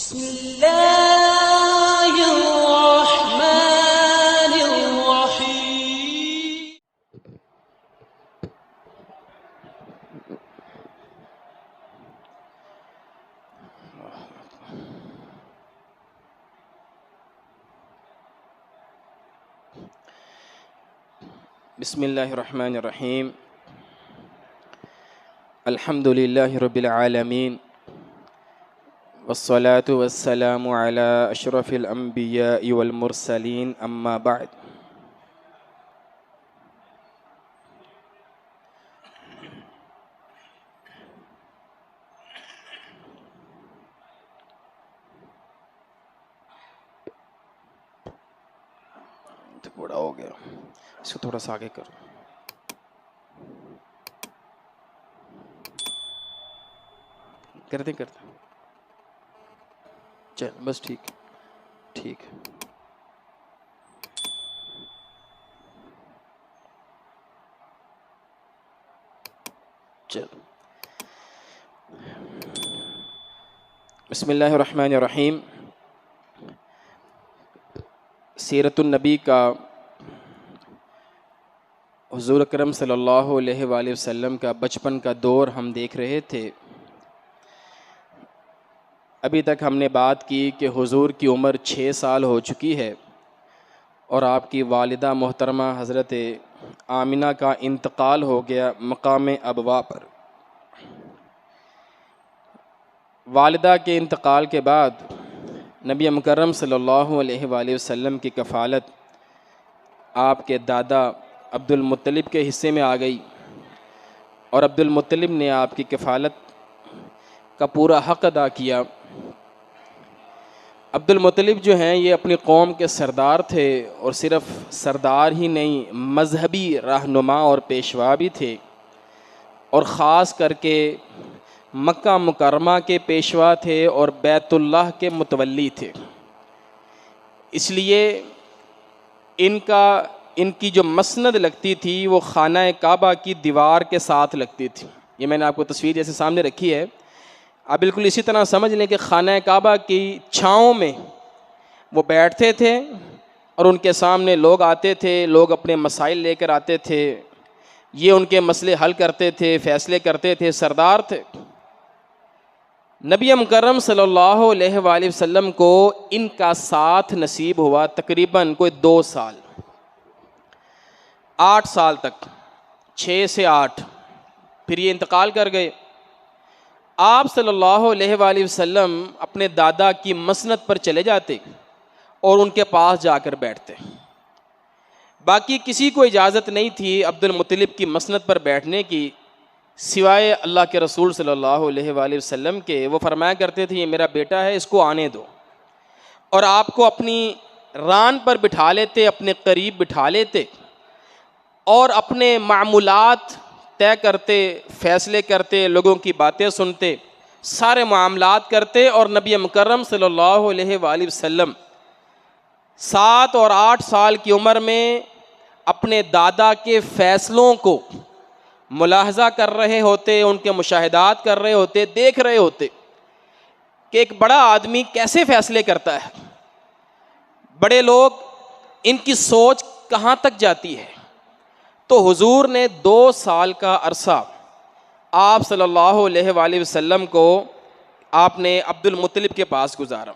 بسم الله الرحمن الرحيم. بسم الله الرحمن الرحيم. الحمد لله رب العالمين، والصلاة والسلام على أشرف الأنبياء والمرسلين، أما بعد. تو بڑا ہو گیا، اس کو تھوڑا سا آگے کرو. کرتے چل بس ٹھیک ٹھیک. چل بسم اللہ الرحمن الرحیم. سیرت النبی کا، حضور اکرم صلی اللہ علیہ وآلہ وسلم کا بچپن کا دور ہم دیکھ رہے تھے. ابھی تک ہم نے بات کی کہ حضور کی عمر 6 سال ہو چکی ہے اور آپ کی والدہ محترمہ حضرت آمنہ کا انتقال ہو گیا مقام ابوا پر. والدہ کے انتقال کے بعد نبی مکرم صلی اللہ علیہ وآلہ وسلم کی کفالت آپ کے دادا عبد المطلب کے حصے میں آ گئی، اور عبد المطلب نے آپ کی کفالت کا پورا حق ادا کیا. عبد المطلب جو ہیں یہ اپنی قوم کے سردار تھے، اور صرف سردار ہی نہیں، مذہبی رہنما اور پیشوا بھی تھے، اور خاص کر کے مکہ مکرمہ کے پیشوا تھے اور بیت اللہ کے متولی تھے. اس لیے ان کی جو مسند لگتی تھی وہ خانہ کعبہ کی دیوار کے ساتھ لگتی تھی. یہ میں نے آپ کو تصویر جیسے سامنے رکھی ہے، آپ بالکل اسی طرح سمجھ لیں کہ خانہ کعبہ کی چھاؤں میں وہ بیٹھتے تھے، اور ان کے سامنے لوگ آتے تھے، لوگ اپنے مسائل لے کر آتے تھے، یہ ان کے مسئلے حل کرتے تھے، فیصلے کرتے تھے، سردار تھے. نبی مکرم صلی اللہ علیہ وآلہ وسلم کو ان کا ساتھ نصیب ہوا تقریباً کوئی 2 سال، 8 سال تک، 6 سے 8، پھر یہ انتقال کر گئے. آپ صلی اللہ علیہ وآلہ وسلم اپنے دادا کی مسند پر چلے جاتے اور ان کے پاس جا کر بیٹھتے. باقی کسی کو اجازت نہیں تھی عبد المطلب کی مسند پر بیٹھنے کی سوائے اللہ کے رسول صلی اللہ علیہ وآلہ وسلم کے. وہ فرمایا کرتے تھے یہ میرا بیٹا ہے، اس کو آنے دو، اور آپ کو اپنی ران پر بٹھا لیتے، اپنے قریب بٹھا لیتے، اور اپنے معمولات طے کرتے، فیصلے کرتے، لوگوں کی باتیں سنتے، سارے معاملات کرتے. اور نبی مکرم صلی اللہ علیہ وآلہ وسلم 7 اور 8 سال کی عمر میں اپنے دادا کے فیصلوں کو ملاحظہ کر رہے ہوتے، ان کے مشاہدات کر رہے ہوتے، دیکھ رہے ہوتے کہ ایک بڑا آدمی کیسے فیصلے کرتا ہے، بڑے لوگ، ان کی سوچ کہاں تک جاتی ہے. تو حضور نے 2 سال کا عرصہ آپ صلی اللہ علیہ وآلہ وسلم کو آپ نے عبد المطلب کے پاس گزارا.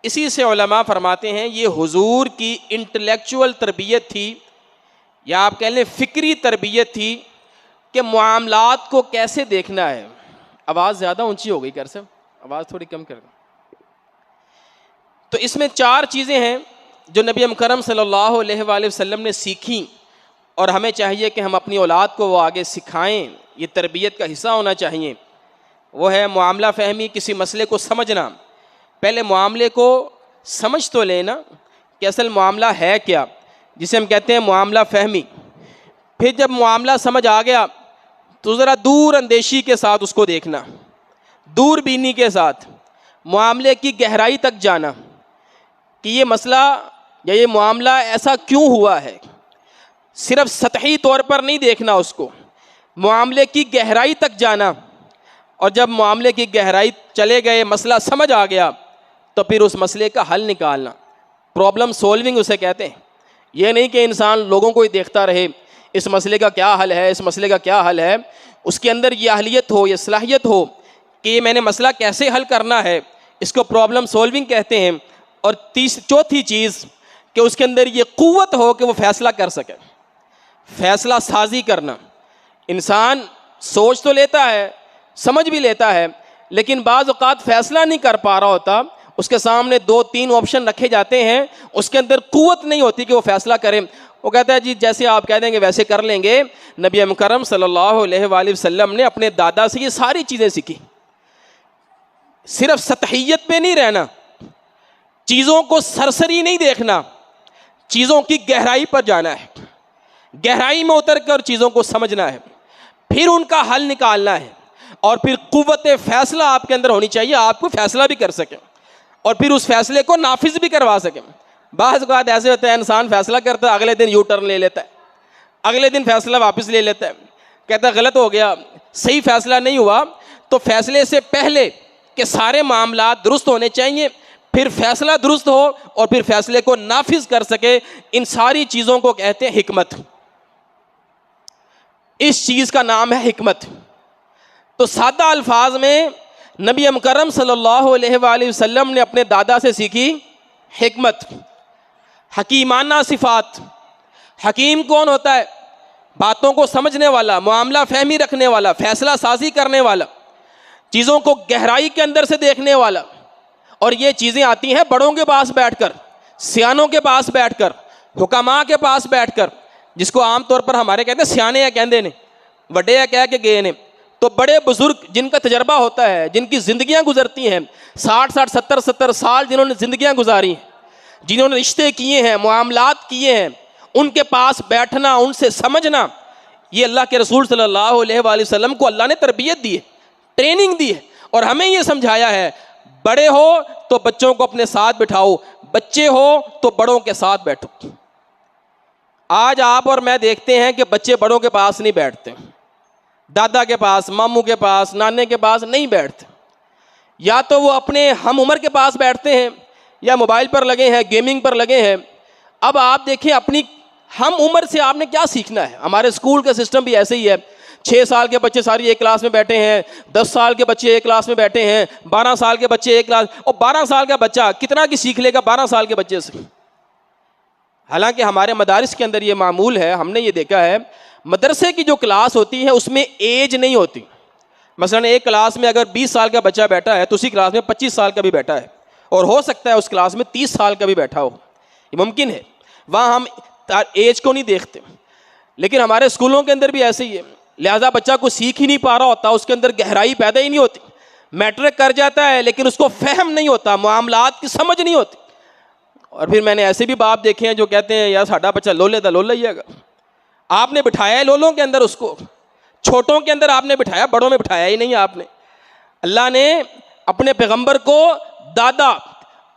اسی سے علماء فرماتے ہیں یہ حضور کی انٹلیکچول تربیت تھی، یا آپ کہہ لیں فکری تربیت تھی کہ معاملات کو کیسے دیکھنا ہے. آواز زیادہ اونچی ہو گئی، کر سب آواز تھوڑی کم کر دیں. تو اس میں 4 چیزیں ہیں جو نبی مکرم صلی اللہ علیہ وآلہ وسلم نے سیکھیں، اور ہمیں چاہیے کہ ہم اپنی اولاد کو وہ آگے سکھائیں، یہ تربیت کا حصہ ہونا چاہیے. وہ ہے معاملہ فہمی، کسی مسئلے کو سمجھنا. پہلے معاملے کو سمجھ تو لینا کہ اصل معاملہ ہے کیا، جسے ہم کہتے ہیں معاملہ فہمی. پھر جب معاملہ سمجھ آ گیا تو ذرا دور اندیشی کے ساتھ اس کو دیکھنا، دور بینی کے ساتھ معاملے کی گہرائی تک جانا کہ یہ مسئلہ یا یہ معاملہ ایسا کیوں ہوا ہے. صرف سطحی طور پر نہیں دیکھنا اس کو، معاملے کی گہرائی تک جانا. اور جب معاملے کی گہرائی چلے گئے، مسئلہ سمجھ آ گیا، تو پھر اس مسئلے کا حل نکالنا، پرابلم سولونگ اسے کہتے ہیں۔ یہ نہیں کہ انسان لوگوں کو ہی دیکھتا رہے اس مسئلے کا کیا حل ہے، اس مسئلے کا کیا حل ہے، اس کے اندر یہ اہلیت ہو، یہ صلاحیت ہو کہ یہ میں نے مسئلہ کیسے حل کرنا ہے، اس کو پرابلم سولونگ کہتے ہیں۔ اور چوتھی چیز کہ اس کے اندر یہ قوت ہو کہ وہ فیصلہ کر سکے، فیصلہ سازی کرنا۔ انسان سوچ تو لیتا ہے، سمجھ بھی لیتا ہے، لیکن بعض اوقات فیصلہ نہیں کر پا رہا ہوتا، اس کے سامنے 2-3 آپشن رکھے جاتے ہیں، اس کے اندر قوت نہیں ہوتی کہ وہ فیصلہ کرے۔ وہ کہتا ہے جی جیسے آپ کہہ دیں گے ویسے کر لیں گے۔ نبی مکرم صلی اللہ علیہ وآلہ وسلم نے اپنے دادا سے یہ ساری چیزیں سیکھی۔ صرف سطحیت پہ نہیں رہنا، چیزوں کو سرسری نہیں دیکھنا، چیزوں کی گہرائی پر جانا ہے، گہرائی میں اتر کر چیزوں کو سمجھنا ہے، پھر ان کا حل نکالنا ہے، اور پھر قوت فیصلہ آپ کے اندر ہونی چاہیے، آپ کو فیصلہ بھی کر سکیں اور پھر اس فیصلے کو نافذ بھی کروا سکیں۔ بعض اوقات ایسے ہوتا ہے انسان فیصلہ کرتا ہے، اگلے دن یو ٹرن لے لیتا ہے، اگلے دن فیصلہ واپس لے لیتا ہے، کہتا ہے غلط ہو گیا، صحیح فیصلہ نہیں ہوا۔ تو فیصلے سے پہلے کہ سارے معاملات درست ہونے چاہیے، پھر فیصلہ درست ہو اور پھر فیصلے کو نافذ کر سکے، ان ساری چیزوں کو کہتے ہیں حکمت۔ اس چیز کا نام ہے حکمت۔ تو سادہ الفاظ میں نبی مکرم صلی اللہ علیہ وآلہ وسلم نے اپنے دادا سے سیکھی حکمت، حکیمانہ صفات۔ حکیم کون ہوتا ہے؟ باتوں کو سمجھنے والا، معاملہ فہمی رکھنے والا، فیصلہ سازی کرنے والا، چیزوں کو گہرائی کے اندر سے دیکھنے والا۔ اور یہ چیزیں آتی ہیں بڑوں کے پاس بیٹھ کر، سیانوں کے پاس بیٹھ کر، حکماء کے پاس بیٹھ کر، جس کو عام طور پر ہمارے کہتے ہیں سیانے یا کہندے نے، وڈے یا کہہ کے گئے نے۔ تو بڑے بزرگ جن کا تجربہ ہوتا ہے، جن کی زندگیاں گزرتی ہیں 60 70 سال، جنہوں نے زندگیاں گزاری ہیں، جنہوں نے رشتے کیے ہیں، معاملات کیے ہیں، ان کے پاس بیٹھنا، ان سے سمجھنا، یہ اللہ کے رسول صلی اللہ علیہ وآلہ وسلم کو اللہ نے تربیت دی ہے، ٹریننگ دی ہے، اور ہمیں یہ سمجھایا ہے بڑے ہو تو بچوں کو اپنے ساتھ بٹھاؤ، بچے ہو تو بڑوں کے ساتھ بیٹھو۔ آج آپ اور میں دیکھتے ہیں کہ بچے بڑوں کے پاس نہیں بیٹھتے، دادا کے پاس، ماموں کے پاس، نانے کے پاس نہیں بیٹھتے، یا تو وہ اپنے ہم عمر کے پاس بیٹھتے ہیں یا موبائل پر لگے ہیں، گیمنگ پر لگے ہیں۔ اب آپ دیکھیں اپنی ہم عمر سے آپ نے کیا سیکھنا ہے؟ ہمارے اسکول کا سسٹم بھی ایسے ہی ہے، 6 سال کے بچے ساری ایک کلاس میں بیٹھے ہیں، 10 سال کے بچے ایک کلاس میں بیٹھے ہیں، 12 سال کے بچے ایک کلاس، اور 12 سال کا بچہ کتنا کی سیکھ لے گا 12 سال کے بچے سے؟ حالانکہ ہمارے مدارس کے اندر یہ معمول ہے، ہم نے یہ دیکھا ہے، مدرسے کی جو کلاس ہوتی ہے اس میں ایج نہیں ہوتی۔ مثلا ایک کلاس میں اگر 20 سال کا بچہ بیٹھا ہے تو اسی کلاس میں 25 سال کا بھی بیٹھا ہے، اور ہو سکتا ہے اس کلاس میں 30 سال کا بھی بیٹھا ہو، یہ ممکن ہے۔ وہاں ہم ایج کو نہیں دیکھتے، لیکن ہمارے اسکولوں کے اندر بھی ایسے ہی ہے، لہذا بچہ کو سیکھ ہی نہیں پا رہا ہوتا، اس کے اندر گہرائی پیدا ہی نہیں ہوتی، میٹرک کر جاتا ہے لیکن اس کو فہم نہیں ہوتا، معاملات کی سمجھ نہیں ہوتی۔ اور پھر میں نے ایسے بھی باپ دیکھے ہیں جو کہتے ہیں یار ساڈا بچہ لولے دا لولا ہی ہے گا۔ آپ نے بٹھایا ہے لولوں کے اندر، اس کو چھوٹوں کے اندر آپ نے بٹھایا، بڑوں میں بٹھایا ہی نہیں آپ نے۔ اللہ نے اپنے پیغمبر کو دادا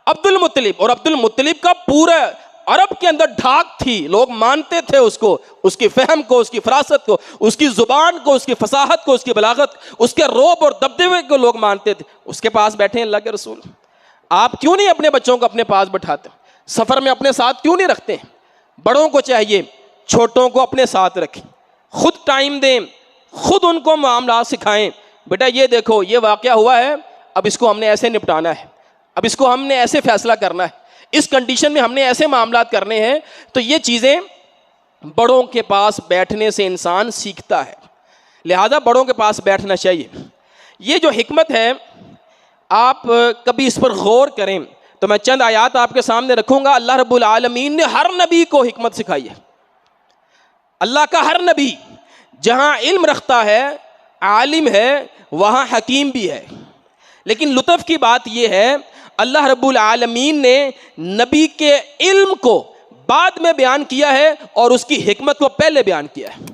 عبد المطلب، اور عبد المطلب کا پورا عرب کے اندر ڈھاک تھی، لوگ مانتے تھے اس کو، اس کی فہم کو، اس کی فراست کو، اس کی زبان کو، اس کی فصاحت کو، اس کی بلاغت، اس کے روب اور دبدبے کو لوگ مانتے تھے۔ اس کے پاس بیٹھے ہیں اللہ کے رسول۔ آپ کیوں نہیں اپنے بچوں کو اپنے پاس بٹھاتے؟ سفر میں اپنے ساتھ کیوں نہیں رکھتے؟ بڑوں کو چاہیے چھوٹوں کو اپنے ساتھ رکھیں، خود ٹائم دیں، خود ان کو معاملات سکھائیں، بیٹا یہ دیکھو یہ واقعہ ہوا ہے، اب اس کو ہم نے ایسے نپٹانا ہے، اب اس کو ہم نے ایسے فیصلہ کرنا ہے، اس کنڈیشن میں ہم نے ایسے معاملات کرنے ہیں۔ تو یہ چیزیں بڑوں کے پاس بیٹھنے سے انسان سیکھتا ہے، لہذا بڑوں کے پاس بیٹھنا چاہیے۔ یہ جو حکمت ہے آپ کبھی اس پر غور کریں تو میں چند آیات آپ کے سامنے رکھوں گا۔ اللہ رب العالمین نے ہر نبی کو حکمت سکھائی ہے۔ اللہ کا ہر نبی جہاں علم رکھتا ہے، عالم ہے، وہاں حکیم بھی ہے۔ لیکن لطف کی بات یہ ہے اللہ رب العالمین نے نبی کے علم کو بعد میں بیان کیا ہے اور اس کی حکمت کو پہلے بیان کیا ہے،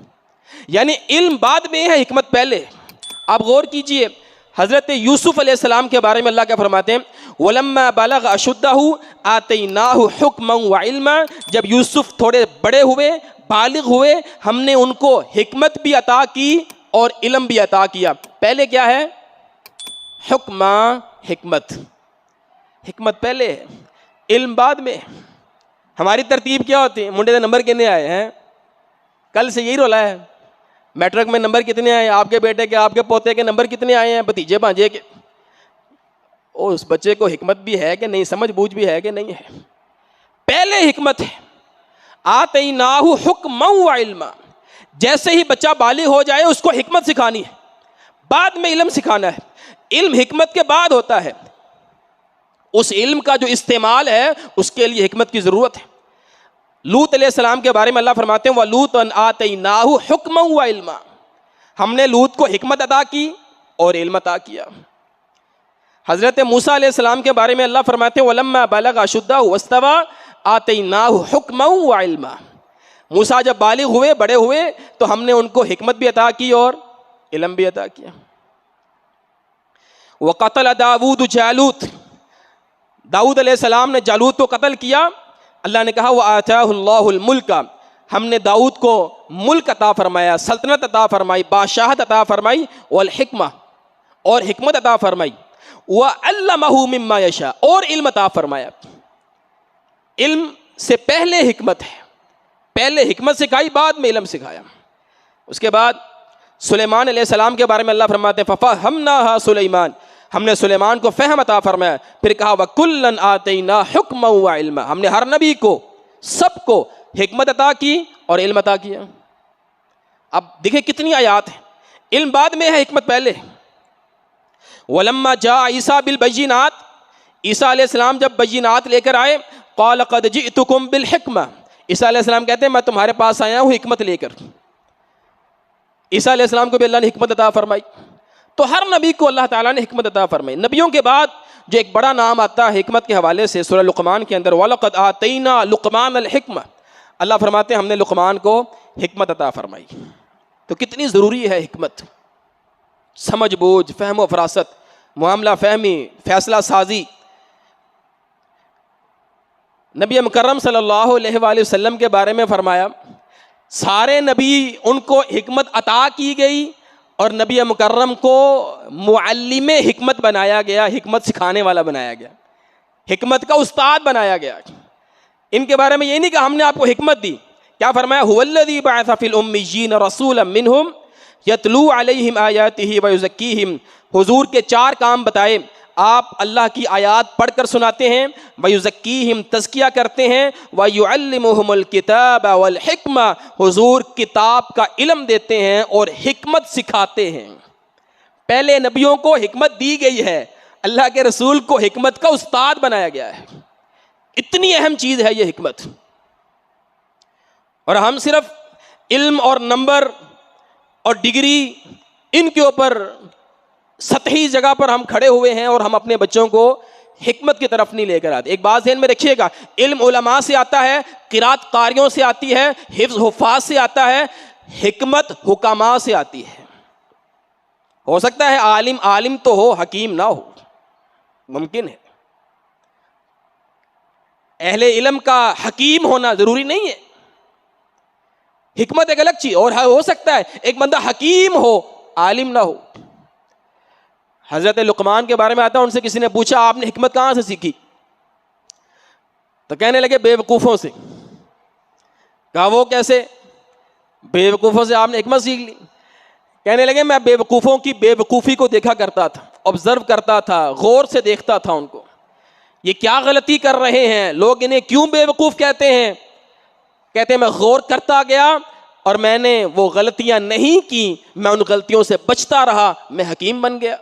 یعنی علم بعد میں ہے، حکمت پہلے۔ آپ غور کیجئے حضرت یوسف علیہ السلام کے بارے میں اللہ کیا فرماتے ہیں؟ وَلَمَّا بَلَغَ أَشُدَّهُ آتَيْنَاهُ حُكْمًا وَعِلْمًا۔ جب یوسف تھوڑے بڑے ہوئے، بالغ ہوئے، ہم نے ان کو حکمت بھی عطا کی اور علم بھی عطا کیا۔ پہلے کیا ہے؟ حکمہ، حکمت۔ حکمت پہلے ہے، علم بعد میں. ہماری ترتیب کیا ہوتی ہے؟ منڈے کے نمبر کتنے آئے ہیں، کل سے یہی رولا ہے. میٹرک میں نمبر کتنے آئے، آپ کے بیٹے کے، آپ کے پوتے کے نمبر کتنے آئے ہیں، بھتیجے بھانجے کے. اس بچے کو حکمت بھی ہے کہ نہیں، سمجھ بوجھ بھی ہے کہ نہیں ہے. پہلے حکمت ہے. آتیناہ حکما و علما، جیسے ہی بچہ بالغ ہو جائے اس کو حکمت سکھانی ہے، بعد میں علم سکھانا ہے. علم حکمت کے بعد ہوتا ہے. اس علم کا جو استعمال ہے اس کے لیے حکمت کی ضرورت ہے. لوط علیہ السلام کے بارے میں اللہ فرماتے ہیں وَلُوطًا آتَيْنَاهُ حُكْمًا وَعِلْمًا، ہم نے لوط کو حکمت عطا کی اور علم عطا کیا. حضرت موسیٰ علیہ السلام کے بارے میں اللہ فرماتے ہیں وَلَمَّا بَلَغَ أَشُدَّهُ وَاسْتَوَىٰ آتَيْنَاهُ حُكْمًا وَعِلْمًا. موسیٰ جب بالغ ہوئے، بڑے ہوئے، تو ہم نے ان کو حکمت بھی عطا کی اور علم بھی عطا کیا. وَقَتَلَ دَاوُودُ جَالُوتَ، داؤد علیہ السلام نے جالوت کو قتل کیا. اللہ نے کہا وَآتَاهُ اللَّهُ الْمُلْكَ، ہم نے داؤد کو ملک عطا فرمایا، سلطنت عطا فرمائی، بادشاہت عطا فرمائی، والحکمہ، اور حکمت عطا فرمائی، وَعَلَّمَهُ مِمَّا يَشَاءُ، اور علم عطا فرمایا. علم سے پہلے حکمت ہے، پہلے حکمت سکھائی، بعد میں علم سکھایا. اس کے بعد سلیمان علیہ السلام کے بارے میں اللہ فرماتے ہیں فَفَهَّمْنَاهَا سُلَيْمَانَ، ہم نے سلیمان کو فہم عطا فرمایا. پھر کہا وَكُلًّا آتَيْنَا حُكْمًا وَعِلْمًا، ہم نے ہر نبی کو، سب کو حکمت عطا کی اور علم عطا کیا. اب دیکھیں کتنی آیات ہیں. علم بعد میں ہے، حکمت پہلے. وَلَمَّا جَاءَ عِيسَىٰ بِالْبَيِّنَاتِ، عیسیٰ علیہ السلام جب بینات لے کر آئے قَالَ قَدْ جِئْتُكُمْ بِالْحِكْمَةِ، عیسیٰ علیہ السلام کہتے ہیں میں تمہارے پاس آیا ہوں حکمت لے کر. عیسیٰ علیہ السلام کو بھی اللہ نے حکمت عطا فرمائی. تو ہر نبی کو اللہ تعالیٰ نے حکمت عطا فرمائی. نبیوں کے بعد جو ایک بڑا نام آتا ہے حکمت کے حوالے سے سورہ لقمان کے اندر وَلَقَدْ آتَيْنَا لُقْمَانَ الْحِكْمَةَ، اللہ فرماتے ہیں ہم نے لقمان کو حکمت عطا فرمائی. تو کتنی ضروری ہے حکمت، سمجھ بوجھ، فہم و فراست، معاملہ فہمی، فیصلہ سازی. نبی مکرم صلی اللہ علیہ وآلہ وسلم کے بارے میں فرمایا سارے نبی ان کو حکمت عطا کی گئی اور نبی مکرم کو معلم حکمت بنایا گیا، حکمت سکھانے والا بنایا گیا، حکمت کا استاد بنایا گیا. ان کے بارے میں یہ نہیں کہ ہم نے آپ کو حکمت دی، کیا فرمایا هو الذی بعث فی الامیین رسولا منہم یتلو علیہم آیاتہ ویزکیہم. حضور کے 4 کام بتائے، آپ اللہ کی آیات پڑھ کر سناتے ہیں، وَيُزَكِّيهِمْ تزکیہ کرتے ہیں، وَيُعَلِّمُهُمُ الْكِتَابَ وَالْحِكْمَةَ حضور کتاب کا علم دیتے ہیں اور حکمت سکھاتے ہیں. پہلے نبیوں کو حکمت دی گئی ہے، اللہ کے رسول کو حکمت کا استاد بنایا گیا ہے. اتنی اہم چیز ہے یہ حکمت. اور ہم صرف علم اور نمبر اور ڈگری ان کے اوپر سطحی جگہ پر ہم کھڑے ہوئے ہیں اور ہم اپنے بچوں کو حکمت کی طرف نہیں لے کر آتے. ایک بات ذہن میں رکھیے گا، علم علماء سے آتا ہے، قرات قاریوں سے آتی ہے، حفظ حفاظ سے آتا ہے، حکمت حکماء سے آتی ہے. ہو سکتا ہے عالم تو ہو، حکیم نہ ہو، ممکن ہے. اہل علم کا حکیم ہونا ضروری نہیں ہے. حکمت ایک الگ چیز، اور ہو سکتا ہے ایک بندہ حکیم ہو عالم نہ ہو. حضرت لقمان کے بارے میں آتا ہے ان سے کسی نے پوچھا آپ نے حکمت کہاں سے سیکھی؟ تو کہنے لگے بے وقوفوں سے. کہا وہ کیسے؟ بے وقوفوں سے آپ نے حکمت سیکھ لی؟ کہنے لگے میں بے وقوفوں کی بے وقوفی کو دیکھا کرتا تھا، آبزرو کرتا تھا، غور سے دیکھتا تھا ان کو، یہ کیا غلطی کر رہے ہیں، لوگ انہیں کیوں بے وقوف کہتے ہیں. کہتے ہیں میں غور کرتا گیا اور میں نے وہ غلطیاں نہیں کی، میں ان غلطیوں سے بچتا رہا، میں حکیم بن گیا،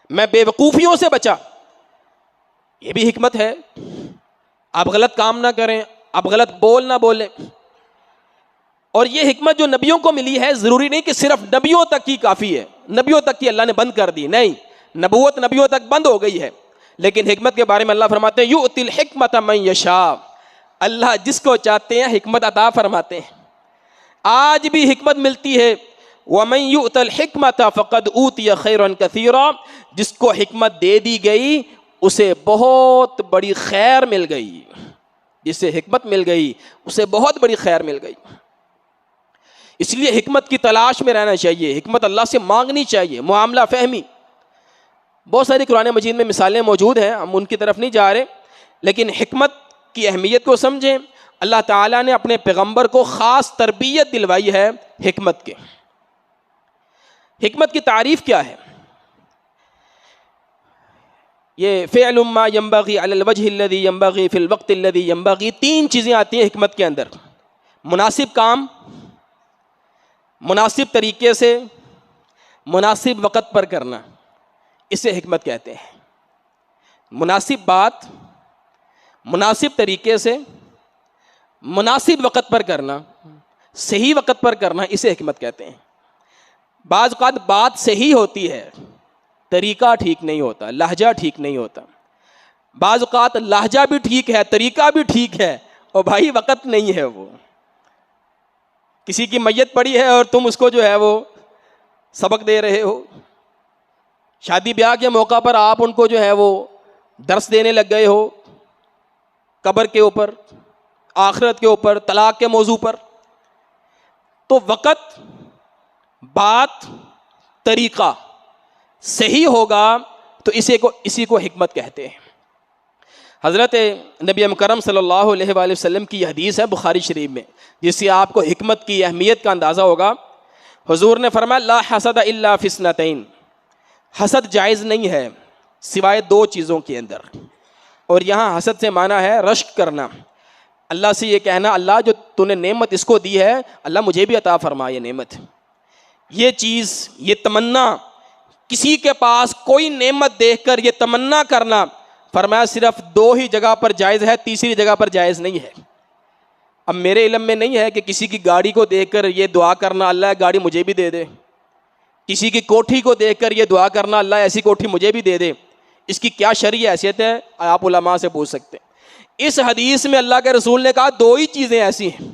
میں بے وقوفیوں سے بچا. یہ بھی حکمت ہے. آپ غلط کام نہ کریں، آپ غلط بول نہ بولیں. اور یہ حکمت جو نبیوں کو ملی ہے ضروری نہیں کہ صرف نبیوں تک ہی کافی ہے، نبیوں تک کی اللہ نے بند کر دی، نہیں، نبوت نبیوں تک بند ہو گئی ہے. لیکن حکمت کے بارے میں اللہ فرماتے ہیں یؤتی الحکمت من یشاء، اللہ جس کو چاہتے ہیں حکمت عطا فرماتے ہیں. آج بھی حکمت ملتی ہے. وَمَن يُؤْتَ الْحِكْمَةَ فَقَدْ أُوتِيَ خَيْرًا كَثِيرًا، جس کو حکمت دے دی گئی اسے بہت بڑی خیر مل گئی، جسے حکمت مل گئی اسے بہت بڑی خیر مل گئی. اس لیے حکمت کی تلاش میں رہنا چاہیے، حکمت اللہ سے مانگنی چاہیے. معاملہ فہمی، بہت ساری قرآن مجید میں مثالیں موجود ہیں، ہم ان کی طرف نہیں جا رہے، لیکن حکمت کی اہمیت کو سمجھیں۔ اللہ تعالیٰ نے اپنے پیغمبر کو خاص تربیت دلوائی ہے حکمت کے۔ حکمت کی تعریف کیا ہے؟ یہ فعل ما ينبغي على الوجه الذي ينبغي في الوقت الذي ينبغي، تین چیزیں آتی ہیں حکمت کے اندر: مناسب کام، مناسب طریقے سے، مناسب وقت پر کرنا، اسے حکمت کہتے ہیں۔ مناسب بات، مناسب طریقے سے، مناسب وقت پر کرنا، صحیح وقت پر کرنا، اسے حکمت کہتے ہیں۔ بعض اوقات بات صحیح ہوتی ہے، طریقہ ٹھیک نہیں ہوتا، لہجہ ٹھیک نہیں ہوتا۔ بعض اوقات لہجہ بھی ٹھیک ہے، طریقہ بھی ٹھیک ہے، اور بھائی وقت نہیں ہے۔ وہ کسی کی میت پڑی ہے اور تم اس کو جو ہے وہ سبق دے رہے ہو، شادی بیاہ کے موقع پر آپ ان کو جو ہے وہ درس دینے لگ گئے ہو، قبر کے اوپر، آخرت کے اوپر، طلاق کے موضوع پر۔ تو وقت، بات، طریقہ صحیح ہوگا تو اسی کو حکمت کہتے ہیں۔ حضرت نبی مکرم صلی اللہ علیہ وآلہ وسلم کی یہ حدیث ہے بخاری شریف میں، جس سے آپ کو حکمت کی اہمیت کا اندازہ ہوگا۔ حضور نے فرمایا لا حسد الا فی اثنتین، حسد جائز نہیں ہے سوائے دو چیزوں کے اندر۔ اور یہاں حسد سے معنی ہے رشک کرنا، اللہ سے یہ کہنا اللہ جو تو نے نعمت اس کو دی ہے، اللہ مجھے بھی عطا فرما یہ نعمت۔ یہ چیز، یہ تمنا، کسی کے پاس کوئی نعمت دیکھ کر یہ تمنا کرنا، فرمایا صرف دو ہی جگہ پر جائز ہے، تیسری جگہ پر جائز نہیں ہے۔ اب میرے علم میں نہیں ہے کہ کسی کی گاڑی کو دیکھ کر یہ دعا کرنا اللہ گاڑی مجھے بھی دے دے، کسی کی کوٹھی کو دیکھ کر یہ دعا کرنا اللہ ایسی کوٹھی مجھے بھی دے دے، اس کی کیا شرعی حیثیت ہے آپ علماء سے پوچھ سکتے ہیں۔ اس حدیث میں اللہ کے رسول نے کہا دو ہی چیزیں ایسی ہیں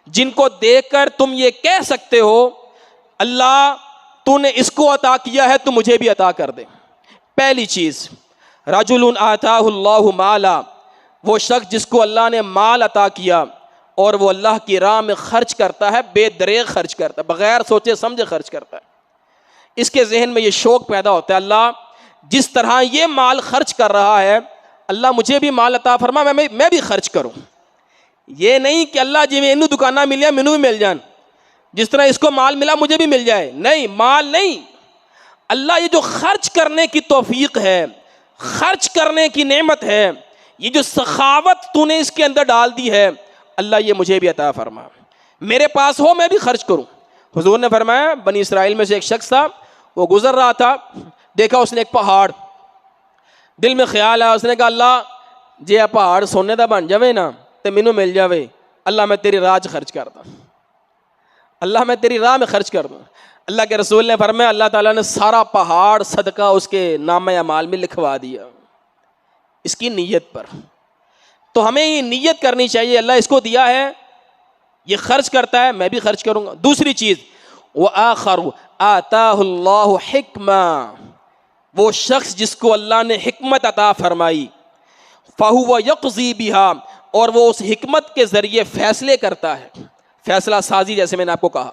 جن کو دیکھ کر تم یہ کہہ سکتے ہو اللہ تو نے اس کو عطا کیا ہے تو مجھے بھی عطا کر دے۔ پہلی چیز رجل آتاہ اللہ مالا، وہ شخص جس کو اللہ نے مال عطا کیا اور وہ اللہ کی راہ میں خرچ کرتا ہے، بے دریغ خرچ کرتا ہے، بغیر سوچے سمجھے خرچ کرتا ہے۔ اس کے ذہن میں یہ شوق پیدا ہوتا ہے اللہ جس طرح یہ مال خرچ کر رہا ہے اللہ مجھے بھی مال عطا فرما، میں بھی خرچ کروں۔ یہ نہیں کہ اللہ جی میں انہوں دکانہ ملیا مینوں بھی مل جان، جس طرح اس کو مال ملا مجھے بھی مل جائے، نہیں، مال نہیں۔ اللہ یہ جو خرچ کرنے کی توفیق ہے، خرچ کرنے کی نعمت ہے، یہ جو سخاوت تو نے اس کے اندر ڈال دی ہے، اللہ یہ مجھے بھی عطا فرما، میرے پاس ہو میں بھی خرچ کروں۔ حضور نے فرمایا بنی اسرائیل میں سے ایک شخص تھا، وہ گزر رہا تھا، دیکھا اس نے ایک پہاڑ، دل میں خیال آیا، اس نے کہا اللہ جی یہ پہاڑ سونے دا بن جاوے نا تو مینوں مل جاوے، اللہ میں تیری راہ خرچ کرتا، اللہ میں تیری راہ میں خرچ کر دوں۔ اللہ کے رسول نے فرمایا اللہ تعالیٰ نے سارا پہاڑ صدقہ اس کے نامہ اعمال میں لکھوا دیا، اس کی نیت پر۔ تو ہمیں یہ نیت کرنی چاہیے اللہ اس کو دیا ہے، یہ خرچ کرتا ہے میں بھی خرچ کروں گا۔ دوسری چیز وآخر آتاہ اللہ حکمہ، وہ شخص جس کو اللہ نے حکمت عطا فرمائی، فہو یقضی بہا، اور وہ اس حکمت کے ذریعے فیصلے کرتا ہے، فیصلہ سازی جیسے میں نے آپ کو کہا،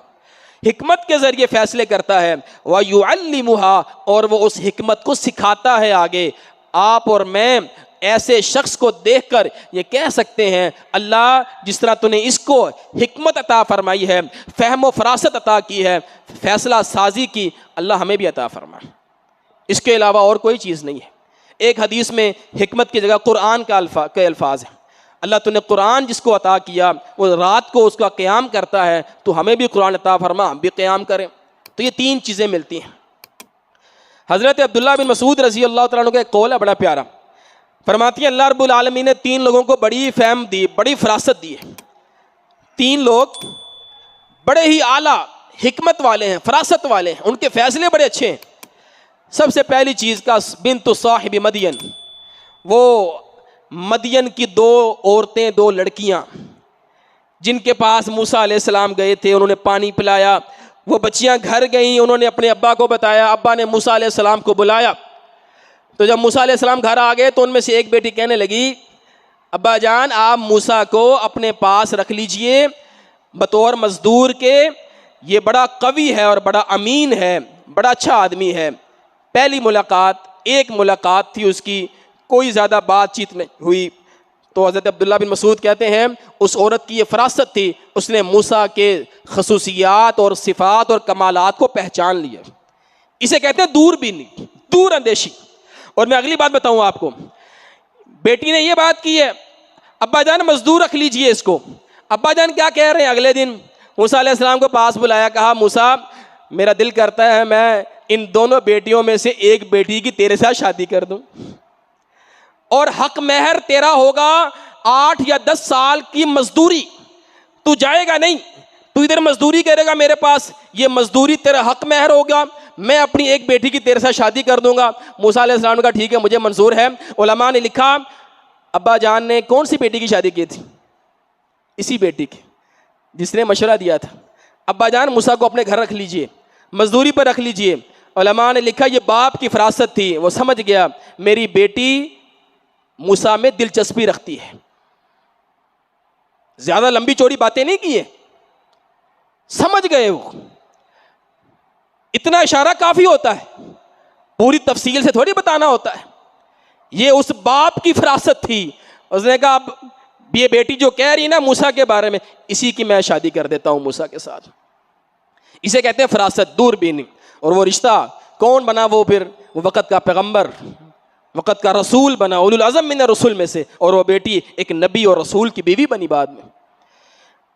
حکمت کے ذریعے فیصلے کرتا ہے، وَيُعَلِّمُهَا، اور وہ اس حکمت کو سکھاتا ہے آگے۔ آپ اور میں ایسے شخص کو دیکھ کر یہ کہہ سکتے ہیں اللہ جس طرح تو نے اس کو حکمت عطا فرمائی ہے، فہم و فراست عطا کی ہے، فیصلہ سازی کی، اللہ ہمیں بھی عطا فرمائے۔ اس کے علاوہ اور کوئی چیز نہیں ہے۔ ایک حدیث میں حکمت کی جگہ قرآن کے الفاظ ہیں، اللہ تو نے قرآن جس کو عطا کیا وہ رات کو اس کا قیام کرتا ہے، تو ہمیں بھی قرآن عطا فرما، ہم بھی قیام کریں۔ تو یہ تین چیزیں ملتی ہیں۔ حضرت عبداللہ بن مسعود رضی اللہ تعالیٰ عنہ کا ایک قول ہے بڑا پیارا، فرماتی ہیں اللہ رب العالمین نے تین لوگوں کو بڑی فہم دی، بڑی فراست دی ہے۔ تین لوگ بڑے ہی اعلیٰ حکمت والے ہیں، فراست والے ہیں، ان کے فیصلے بڑے اچھے ہیں۔ سب سے پہلی چیز کا بنت صاحب مدین، وہ مدین کی دو عورتیں، دو لڑکیاں جن کے پاس موسیٰ علیہ السلام گئے تھے، انہوں نے پانی پلایا، وہ بچیاں گھر گئیں، انہوں نے اپنے ابا کو بتایا، ابا نے موسیٰ علیہ السلام کو بلایا۔ تو جب موسیٰ علیہ السلام گھر آ گئے تو ان میں سے ایک بیٹی کہنے لگی ابا جان آپ موسیٰ کو اپنے پاس رکھ لیجئے بطور مزدور کے، یہ بڑا قوی ہے اور بڑا امین ہے، بڑا اچھا آدمی ہے۔ پہلی ملاقات ایک ملاقات تھی اس کی، کوئی زیادہ بات چیت نہیں ہوئی. تو حضرت عبداللہ بن مسعود کہتے ہیں اس عورت کی یہ فراست تھی، اس نے موسیٰ کے خصوصیات اور صفات اور کمالات کو پہچان لیا. اسے کہتے ہیں دور بینی، دور اندیشی. اور میں اگلی بات بتاؤں آپ کو، بیٹی نے یہ بات کی ہے ابا جان مزدور رکھ لیجئے اس کو. ابا جان کیا کہہ رہے ہیں؟ اگلے دن موسیٰ علیہ السلام کو پاس بلایا، کہا موسیٰ میرا دل کرتا ہے میں ان دونوں بیٹیوں میں سے ایک بیٹی کی تیرے ساتھ شادی کر دوں، اور حق مہر تیرا ہوگا 8 یا 10 سال کی مزدوری. تو جائے گا نہیں، تو ادھر مزدوری کرے گا میرے پاس، یہ مزدوری تیرا حق مہر ہوگا، میں اپنی ایک بیٹی کی تیرے ساتھ شادی کر دوں گا. موسیٰ علیہ السلام نے کہا ٹھیک ہے مجھے منظور ہے. علماء نے لکھا ابا جان نے کون سی بیٹی کی شادی کی تھی؟ اسی بیٹی کی جس نے مشورہ دیا تھا ابا جان موسیٰ کو اپنے گھر رکھ لیجئے، مزدوری پر رکھ لیجئے. علماء نے لکھا یہ باپ کی فراست تھی، وہ سمجھ گیا میری بیٹی موسیٰ میں دلچسپی رکھتی ہے. زیادہ لمبی چوڑی باتیں نہیں کی ہے، سمجھ گئے وہ. اتنا اشارہ کافی ہوتا ہے، پوری تفصیل سے تھوڑی بتانا ہوتا ہے. یہ اس باپ کی فراست تھی. اس نے کہا اب یہ بیٹی جو کہہ رہی نا موسیٰ کے بارے میں، اسی کی میں شادی کر دیتا ہوں موسیٰ کے ساتھ. اسے کہتے ہیں فراست، دور بینی. اور وہ رشتہ کون بنا؟ وہ پھر وہ وقت کا پیغمبر، وقت کا رسول بنا، اولو العزم من الرسل میں سے. اور وہ بیٹی ایک نبی اور رسول کی بیوی بنی بعد میں.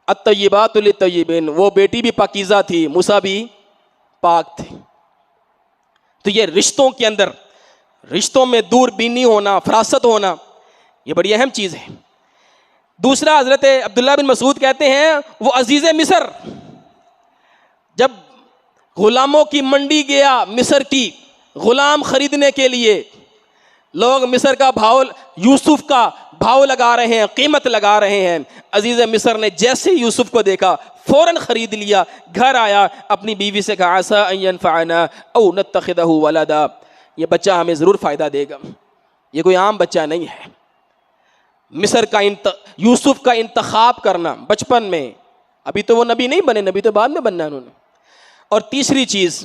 الطیبات للطیبین، وہ بیٹی بھی پاکیزہ تھی، موسیٰ بھی پاک تھے. تو یہ رشتوں کے اندر، رشتوں میں دور بینی ہونا، فراست ہونا، یہ بڑی اہم چیز ہے. دوسرا حضرت عبداللہ بن مسعود کہتے ہیں وہ عزیز مصر جب غلاموں کی منڈی گیا، مصر کی غلام خریدنے کے لیے، لوگ مصر کا بھاؤ، یوسف کا بھاؤ لگا رہے ہیں، قیمت لگا رہے ہیں. عزیز مصر نے جیسے یوسف کو دیکھا فوراً خرید لیا. گھر آیا، اپنی بیوی سے کہا عسیٰ ان ینفعنا او نتخذہ ولدا، یہ بچہ ہمیں ضرور فائدہ دے گا. یہ کوئی عام بچہ نہیں ہے. مصر کا یوسف کا انتخاب کرنا بچپن میں، ابھی تو وہ نبی نہیں بنے، نبی تو بعد میں بننا انہوں نے. اور تیسری چیز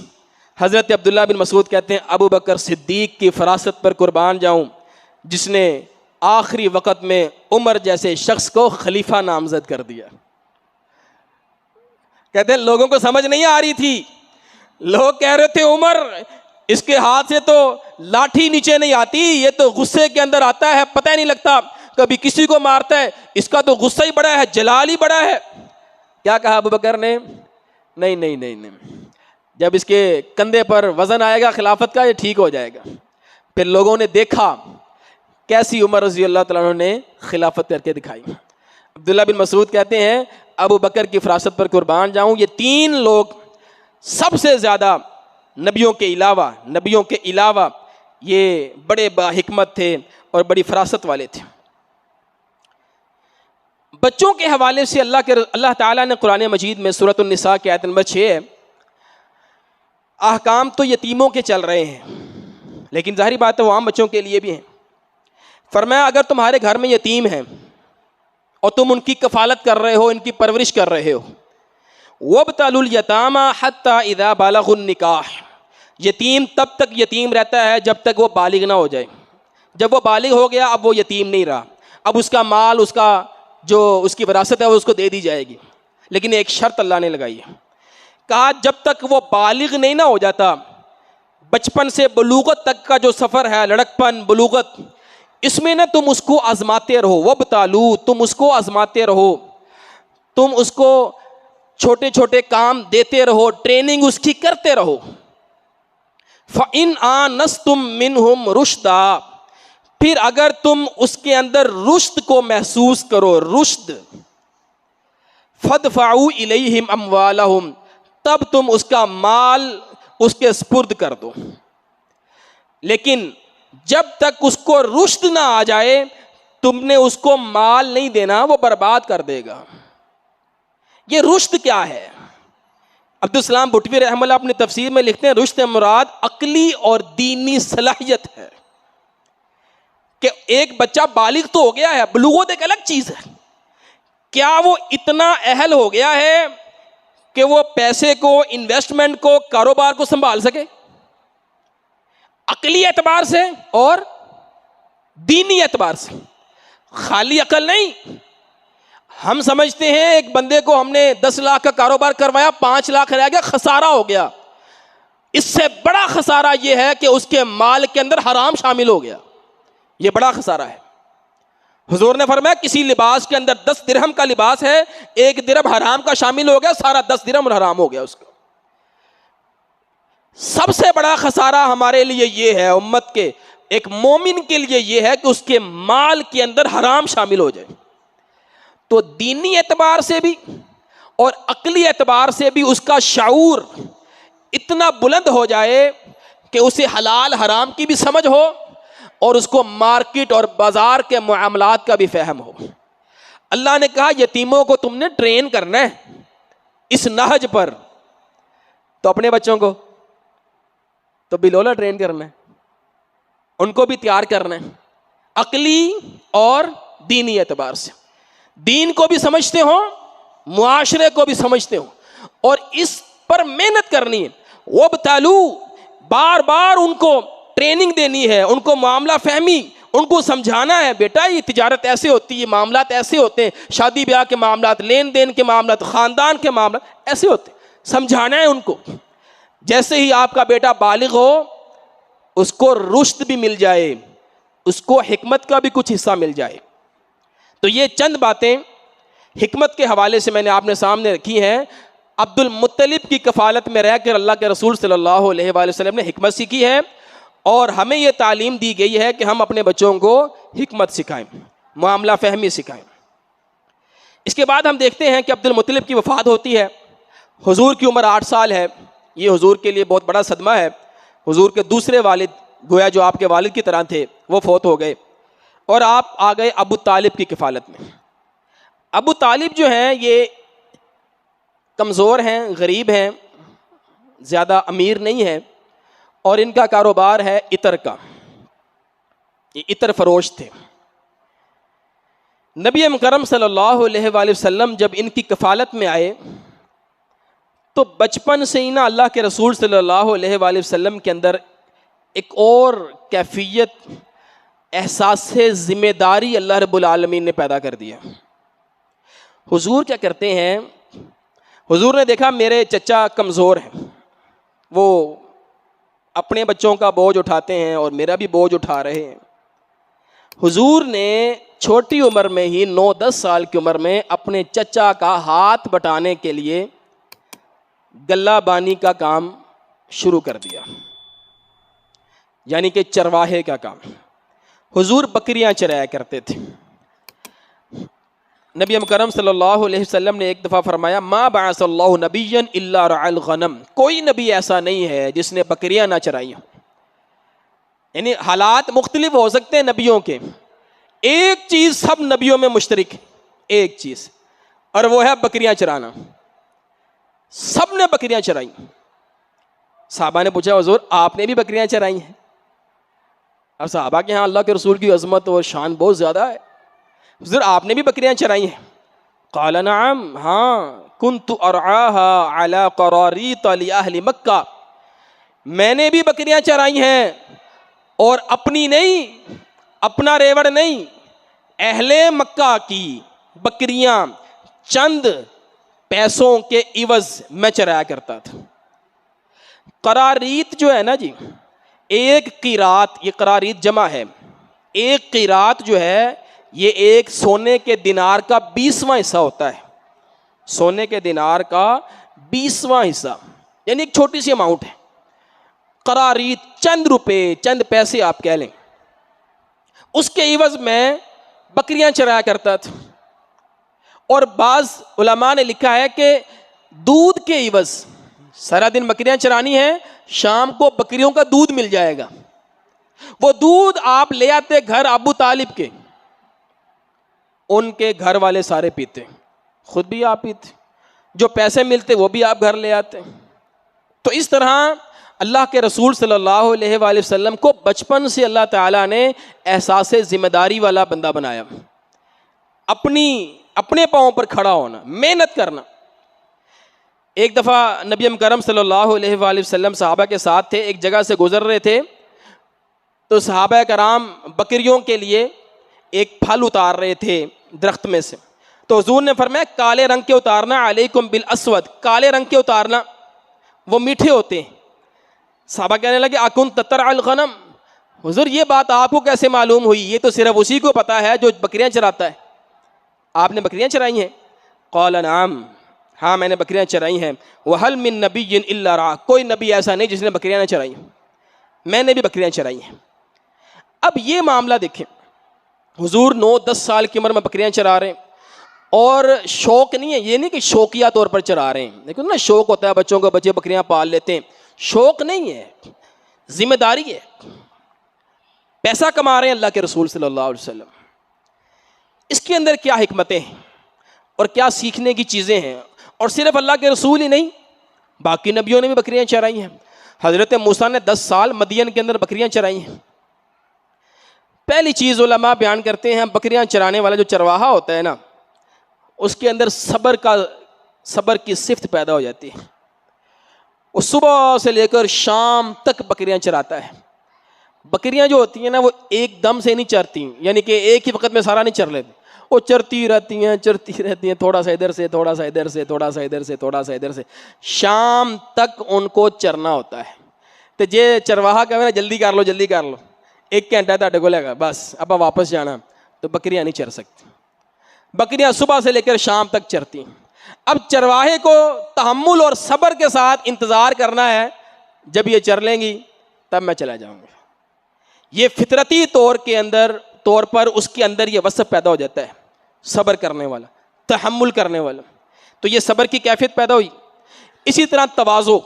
حضرت عبداللہ بن مسعود کہتے ہیں ابو بکر صدیق کی فراست پر قربان جاؤں، جس نے آخری وقت میں عمر جیسے شخص کو خلیفہ نامزد کر دیا. کہتے ہیں لوگوں کو سمجھ نہیں آ رہی تھی، لوگ کہہ رہے تھے عمر اس کے ہاتھ سے تو لاٹھی نیچے نہیں آتی، یہ تو غصے کے اندر آتا ہے، پتہ ہی نہیں لگتا کبھی کسی کو مارتا ہے، اس کا تو غصہ ہی بڑا ہے، جلال ہی بڑا ہے. کیا کہا ابو بکر نے؟ نہیں نہیں نہیں نہیں، جب اس کے کندھے پر وزن آئے گا خلافت کا یہ ٹھیک ہو جائے گا. پھر لوگوں نے دیکھا کیسی عمر رضی اللہ تعالیٰ عنہ نے خلافت کر کے دکھائی. عبداللہ بن مسعود کہتے ہیں ابو بکر کی فراست پر قربان جاؤں، یہ 3 لوگ سب سے زیادہ نبیوں کے علاوہ یہ بڑے با حکمت تھے اور بڑی فراست والے تھے. بچوں کے حوالے سے اللہ تعالیٰ نے قرآن مجید میں سورۃ النساء کی آیت نمبر 6 احکام تو یتیموں کے چل رہے ہیں، لیکن ظاہری بات ہے وہ عام بچوں کے لیے بھی ہیں. فرمایا اگر تمہارے گھر میں یتیم ہیں اور تم ان کی کفالت کر رہے ہو، ان کی پرورش کر رہے ہو، وَابْتَلُوا الْيَتَامَى حَتَّى إِذَا بَلَغُوا النِّكَاحَ، یتیم تب تک یتیم رہتا ہے جب تک وہ بالغ نہ ہو جائے. جب وہ بالغ ہو گیا اب وہ یتیم نہیں رہا، اب اس کا مال، اس کا جو اس کی وراثت ہے وہ اس کو دے دی جائے گی. لیکن ایک شرط اللہ نے لگائی ہے، کہا جب تک وہ بالغ نہیں نہ ہو جاتا، بچپن سے بلوغت تک کا جو سفر ہے، لڑکپن، بلوغت، اس میں نہ تم اس کو آزماتے رہو. وَابْتَلُوا، تم اس کو آزماتے رہو، تم اس کو چھوٹے چھوٹے کام دیتے رہو، ٹریننگ اس کی کرتے رہو. فَإِنْ آنَسْتُم مِّنْهُمْ رُشْدًا، پھر اگر تم اس کے اندر رشد کو محسوس کرو، رشد، فَادْفَعُوا إِلَيْهِمْ أَمْوَالَهُمْ، تب تم اس کا مال اس کے سپرد کر دو. لیکن جب تک اس کو رشد نہ آ جائے تم نے اس کو مال نہیں دینا، وہ برباد کر دے گا. یہ رشد کیا ہے؟ عبدالسلام بھٹوی رحمہ اللہ اپنی تفسیر میں لکھتے ہیں رشد مراد عقلی اور دینی صلاحیت ہے. کہ ایک بچہ بالغ تو ہو گیا ہے، بلوغت ایک الگ چیز ہے، کیا وہ اتنا اہل ہو گیا ہے کہ وہ پیسے کو، انویسٹمنٹ کو، کاروبار کو سنبھال سکے؟ عقلی اعتبار سے اور دینی اعتبار سے. خالی عقل نہیں. ہم سمجھتے ہیں ایک بندے کو ہم نے 10 لاکھ کا کاروبار کروایا, 5 لاکھ رہ گیا, خسارہ ہو گیا. اس سے بڑا خسارہ یہ ہے کہ اس کے مال کے اندر حرام شامل ہو گیا. یہ بڑا خسارہ ہے. حضور نے فرمایا کسی لباس کے اندر 10 درہم کا لباس ہے, 1 درہم حرام کا شامل ہو گیا, سارا 10 درہم حرام ہو گیا اس کا. سب سے بڑا خسارہ ہمارے لیے یہ ہے, امت کے ایک مومن کے لیے یہ ہے کہ اس کے مال کے اندر حرام شامل ہو جائے. تو دینی اعتبار سے بھی اور عقلی اعتبار سے بھی اس کا شعور اتنا بلند ہو جائے کہ اسے حلال حرام کی بھی سمجھ ہو اور اس کو مارکیٹ اور بازار کے معاملات کا بھی فہم ہو. اللہ نے کہا یتیموں کو تم نے ٹرین کرنا ہے اس نہج پر, تو اپنے بچوں کو تو بلولا ٹرین کرنا ہے, ان کو بھی تیار کرنا ہے عقلی اور دینی اعتبار سے. دین کو بھی سمجھتے ہوں, معاشرے کو بھی سمجھتے ہوں, اور اس پر محنت کرنی ہے. وہ بتالو بار بار ان کو ٹریننگ دینی ہے, ان کو معاملہ فہمی, ان کو سمجھانا ہے بیٹا یہ تجارت ایسے ہوتی ہے, معاملات ایسے ہوتے ہیں, شادی بیاہ کے معاملات, لین دین کے معاملات, خاندان کے معاملات ایسے ہوتے ہیں. سمجھانا ہے ان کو. جیسے ہی آپ کا بیٹا بالغ ہو اس کو رشد بھی مل جائے, اس کو حکمت کا بھی کچھ حصہ مل جائے. تو یہ چند باتیں حکمت کے حوالے سے میں نے آپ نے سامنے رکھی ہیں. عبد المطلب کی کفالت میں رہ کر اللہ کے رسول صلی اللہ علیہ وآلہ وسلم نے حکمت سیکھی ہے, اور ہمیں یہ تعلیم دی گئی ہے کہ ہم اپنے بچوں کو حکمت سکھائیں, معاملہ فہمی سکھائیں. اس کے بعد ہم دیکھتے ہیں کہ عبد المطلب کی وفات ہوتی ہے. حضور کی عمر 8 سال ہے. یہ حضور کے لیے بہت بڑا صدمہ ہے. حضور کے دوسرے والد, گویا جو آپ کے والد کی طرح تھے, وہ فوت ہو گئے اور آپ آ گئے ابو طالب کی کفالت میں. ابو طالب جو ہیں یہ کمزور ہیں, غریب ہیں, زیادہ امیر نہیں ہیں, اور ان کا کاروبار ہے عطر کا. یہ عطر فروش تھے. نبی مکرم صلی اللہ علیہ وآلہ وسلم جب ان کی کفالت میں آئے تو بچپن سے ہی نا اللہ کے رسول صلی اللہ علیہ وآلہ وسلم کے اندر ایک اور کیفیت, احساس ذمہ داری اللہ رب العالمین نے پیدا کر دیا. حضور کیا کرتے ہیں, حضور نے دیکھا میرے چچا کمزور ہیں, وہ اپنے بچوں کا بوجھ اٹھاتے ہیں اور میرا بھی بوجھ اٹھا رہے ہیں. حضور نے چھوٹی عمر میں ہی 9-10 سال کی عمر میں اپنے چچا کا ہاتھ بٹانے کے لیے گلہ بانی کا کام شروع کر دیا, یعنی کہ چرواہے کا کام. حضور بکریاں چرایا کرتے تھے. نبی مکرم صلی اللہ علیہ وسلم نے ایک دفعہ فرمایا ما بعث اللہ نبیا الا رعى الغنم, کوئی نبی ایسا نہیں ہے جس نے بکریاں نہ چرائی ہوں. یعنی حالات مختلف ہو سکتے ہیں نبیوں کے, ایک چیز سب نبیوں میں مشترک ہے, ایک چیز, اور وہ ہے بکریاں چرانا. سب نے بکریاں چرائی. صحابہ نے پوچھا حضور آپ نے بھی بکریاں چرائی ہیں؟ اب صحابہ کے ہاں اللہ کے رسول کی عظمت اور شان بہت زیادہ ہے. حضور آپ نے بھی بکریاں چرائی ہیں؟ قال نعم, ہاں, كنت ارعاها على قراريط لأهل مکہ, میں نے بھی بکریاں چرائی ہیں, اور اپنی نہیں, اپنا ریوڑ نہیں, اہل مکہ کی بکریاں چند پیسوں کے عوض میں چرایا کرتا تھا. قراریط جو ہے نا جی, ایک قیرات, یہ قراریط جمع ہے, ایک قیرات جو ہے یہ ایک سونے کے دینار کا 20واں حصہ ہوتا ہے. سونے کے دینار کا 20واں حصہ, یعنی ایک چھوٹی سی اماؤنٹ ہے. قراریط چند روپے, چند پیسے آپ کہہ لیں, اس کے عوض میں بکریاں چرایا کرتا تھا. اور بعض علماء نے لکھا ہے کہ دودھ کے عوض, سارا دن بکریاں چرانی ہیں, شام کو بکریوں کا دودھ مل جائے گا. وہ دودھ آپ لے آتے گھر ابو طالب کے, ان کے گھر والے سارے پیتے, خود بھی آپ پیتے, جو پیسے ملتے وہ بھی آپ گھر لے آتے. تو اس طرح اللہ کے رسول صلی اللہ علیہ وآلہ وسلم کو بچپن سے اللہ تعالیٰ نے احساس ذمہ داری والا بندہ بنایا. اپنے پاؤں پر کھڑا ہونا, محنت کرنا. ایک دفعہ نبی مکرم صلی اللہ علیہ وآلہ وسلم صحابہ کے ساتھ تھے, ایک جگہ سے گزر رہے تھے, تو صحابہ کرام بکریوں کے لیے ایک پھل اتار رہے تھے درخت میں سے. تو حضور نے فرمایا کالے رنگ کے اتارنا، علیکم بالاسود، کالے رنگ کے اتارنا، وہ میٹھے ہوتے ہیں. صحابہ کہنے لگے اکن تترع الغنم، حضور یہ بات آپ کو کیسے معلوم ہوئی؟ یہ تو صرف اسی کو پتا ہے جو بکریاں چراتا ہے. آپ نے بکریاں چرائی ہیں؟ قال نعم، ہاں میں نے بکریاں چرائی ہیں. وَهَلْ مِن نَبِيٍّ إِلَّا رَعَىٰ، کوئی نبی ایسا نہیں جس نے بکریاں نہ چرائی، میں نے بھی بکریاں چرائی ہیں. اب یہ معاملہ دیکھیں، حضور 9-10 سال کی عمر میں بکریاں چرا رہے ہیں، اور شوق نہیں ہے، یہ نہیں کہ شوقیہ طور پر چرا رہے ہیں. لیکن نا شوق ہوتا ہے بچوں کو، بچے بکریاں پال لیتے ہیں. شوق نہیں ہے، ذمہ داری ہے. پیسہ کما رہے ہیں اللہ کے رسول صلی اللہ علیہ وسلم. اس کے اندر کیا حکمتیں ہیں اور کیا سیکھنے کی چیزیں ہیں؟ اور صرف اللہ کے رسول ہی نہیں، باقی نبیوں نے بھی بکریاں چرائی ہیں. حضرت موسیٰ نے 10 سال مدین کے اندر بکریاں چرائی ہیں. پہلی چیز علماء بیان کرتے ہیں، بکریاں چرانے والا جو چرواہا ہوتا ہے نا، اس کے اندر صبر کی صفت پیدا ہو جاتی ہے. وہ صبح سے لے کر شام تک بکریاں چراتا ہے. بکریاں جو ہوتی ہیں نا وہ ایک دم سے نہیں چرتی، یعنی کہ ایک ہی وقت میں سارا نہیں چر لیتی. وہ چرتی رہتی ہیں، تھوڑا سا ادھر سے، تھوڑا سا ادھر سے، تھوڑا سا ادھر سے، تھوڑا سا ادھر سے، شام تک ان کو چرنا ہوتا ہے. تو یہ چرواہا کہے نا جلدی کر لو جلدی کر لو، 1 گھنٹہ تھوڑے کو لگا بس اب واپس جانا، تو بکریاں نہیں چر سکتی. بکریاں صبح سے لے کر شام تک چرتی ہیں. اب چرواہے کو تحمل اور صبر کے ساتھ انتظار کرنا ہے، جب یہ چر لیں گی تب میں چلا جاؤں گا. یہ فطرتی طور پر اس کے اندر یہ وصف پیدا ہو جاتا ہے، صبر کرنے والا، تحمل کرنے والا. تو یہ صبر کی کیفیت پیدا ہوئی. اسی طرح تواضع،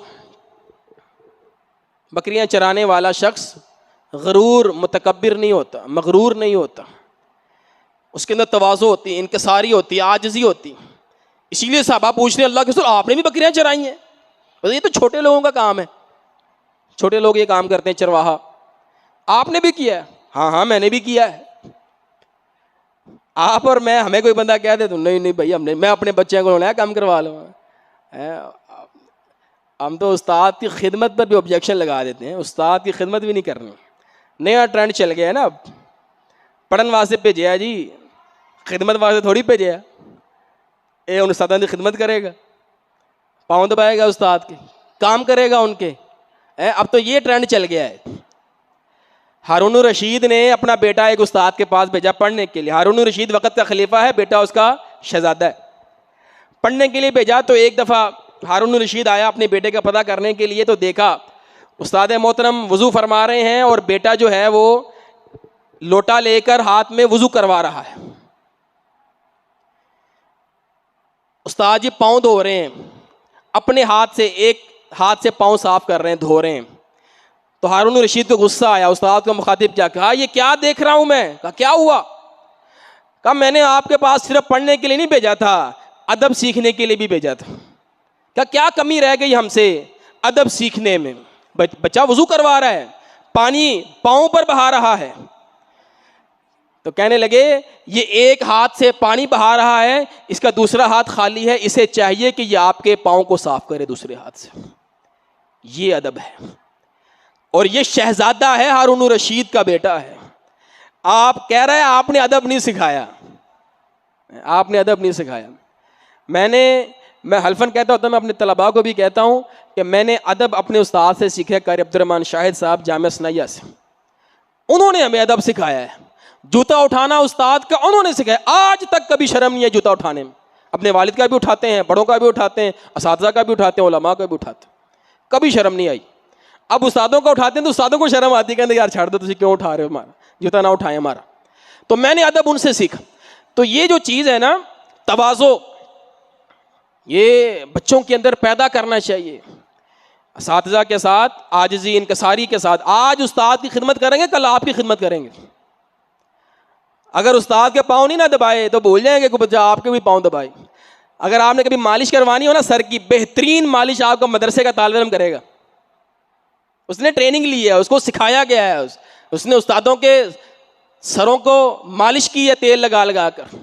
بکریاں چرانے والا شخص غرور متکبر نہیں ہوتا، مغرور نہیں ہوتا. اس کے اندر تواضع ہوتی ہے، انکساری ہوتی ہے، عاجزی ہوتی. اسی لیے صحابہ پوچھتے ہیں اللہ کے رسول آپ نے بھی بکریاں چرائی ہیں؟ یہ تو چھوٹے لوگوں کا کام ہے، چھوٹے لوگ یہ کام کرتے ہیں چرواہا. آپ نے بھی کیا ہے؟ ہاں میں نے بھی کیا ہے. آپ اور میں، ہمیں کوئی بندہ کہہ دے تو نہیں بھائی میں اپنے بچے کو کام کروا لوں. ہم تو استاد کی خدمت پر بھی آبجیکشن لگا دیتے ہیں، استاد کی خدمت بھی نہیں کرنی. نیا ٹرینڈ چل گیا ہے نا، اب پڑھن واسطے بھیجیا جی، خدمت واسطے تھوڑی بھیجیا. ان استادوں کی خدمت کرے گا، پاؤں دبائے گا استاد کے، کام کرے گا ان کے. اب تو یہ ٹرینڈ چل گیا ہے. ہارون الرشید نے اپنا بیٹا ایک استاد کے پاس بھیجا پڑھنے کے لیے. ہارون الرشید وقت کا خلیفہ ہے، بیٹا اس کا شہزادہ ہے. پڑھنے کے لیے بھیجا تو ایک دفعہ ہارون الرشید آیا اپنے بیٹے کا پتہ کرنے کے لیے، تو دیکھا استاد محترم وضو فرما رہے ہیں اور بیٹا جو ہے وہ لوٹا لے کر ہاتھ میں وضو کروا رہا ہے. استاد جی پاؤں دھو رہے ہیں، اپنے ہاتھ سے، ایک ہاتھ سے پاؤں صاف کر رہے ہیں، دھو رہے ہیں. تو ہارون الرشید کو غصہ آیا. استاد کو مخاطب کیا کہا یہ کیا دیکھ رہا ہوں میں؟ کہا کیا ہوا؟ کہا میں نے آپ کے پاس صرف پڑھنے کے لیے نہیں بھیجا تھا، ادب سیکھنے کے لیے بھی بھیجا تھا. کہا کیا کمی رہ گئی ہم سے ادب سیکھنے میں؟ بچہ وضو کروا رہا ہے، پانی پاؤں پر بہا رہا ہے. تو کہنے لگے یہ ایک ہاتھ سے پانی بہا رہا ہے، اس کا دوسرا ہاتھ خالی ہے، اسے چاہیے کہ یہ آپ کے پاؤں کو صاف کرے دوسرے ہاتھ سے. یہ ادب ہے. اور یہ شہزادہ ہے، ہارون الرشید کا بیٹا ہے. آپ کہہ رہے ہیں آپ نے ادب نہیں سکھایا، آپ نے ادب نہیں سکھایا. میں حلفاً کہتا ہوتا ہوں، میں اپنے طلباء کو بھی کہتا ہوں کہ میں نے ادب اپنے استاد سے سیکھا، قاری عبد الرحمن شاہد صاحب جامعہ ثنائیہ سے. انہوں نے ہمیں ادب سکھایا ہے. جوتا اٹھانا استاد کا انہوں نے سکھایا. آج تک کبھی شرم نہیں ہے جوتا اٹھانے میں. اپنے والد کا بھی اٹھاتے ہیں، بڑوں کا بھی اٹھاتے ہیں، اساتذہ کا بھی اٹھاتے ہیں، علماء کا بھی اٹھاتے ہیں، کبھی شرم نہیں آئی. اب استادوں کو اٹھاتے ہیں تو استادوں کو شرم آتی ہے، کہتے یار چھاڑ دو، تجھے کیوں اٹھا رہے ہو، ہمارا جوتا نہ اٹھائیں ہمارا. تو میں نے ادب ان سے سیکھا. تو یہ جو چیز ہے نا تواضع، یہ بچوں کے اندر پیدا کرنا چاہیے. اساتذہ کے ساتھ عاجزی، انکساری کے ساتھ. آج استاد کی خدمت کریں گے، کل آپ کی خدمت کریں گے. اگر استاد کے پاؤں نہیں نہ دبائے تو بھول جائیں گے کہ بچہ آپ کے بھی پاؤں دبائے. اگر آپ نے کبھی مالش کروانی ہو نا سر کی، بہترین مالش آپ کا مدرسے کا طالب علم کرے گا. اس نے ٹریننگ لی ہے، اس کو سکھایا گیا ہے، اس نے استادوں کے سروں کو مالش کی ہے تیل لگا لگا کر،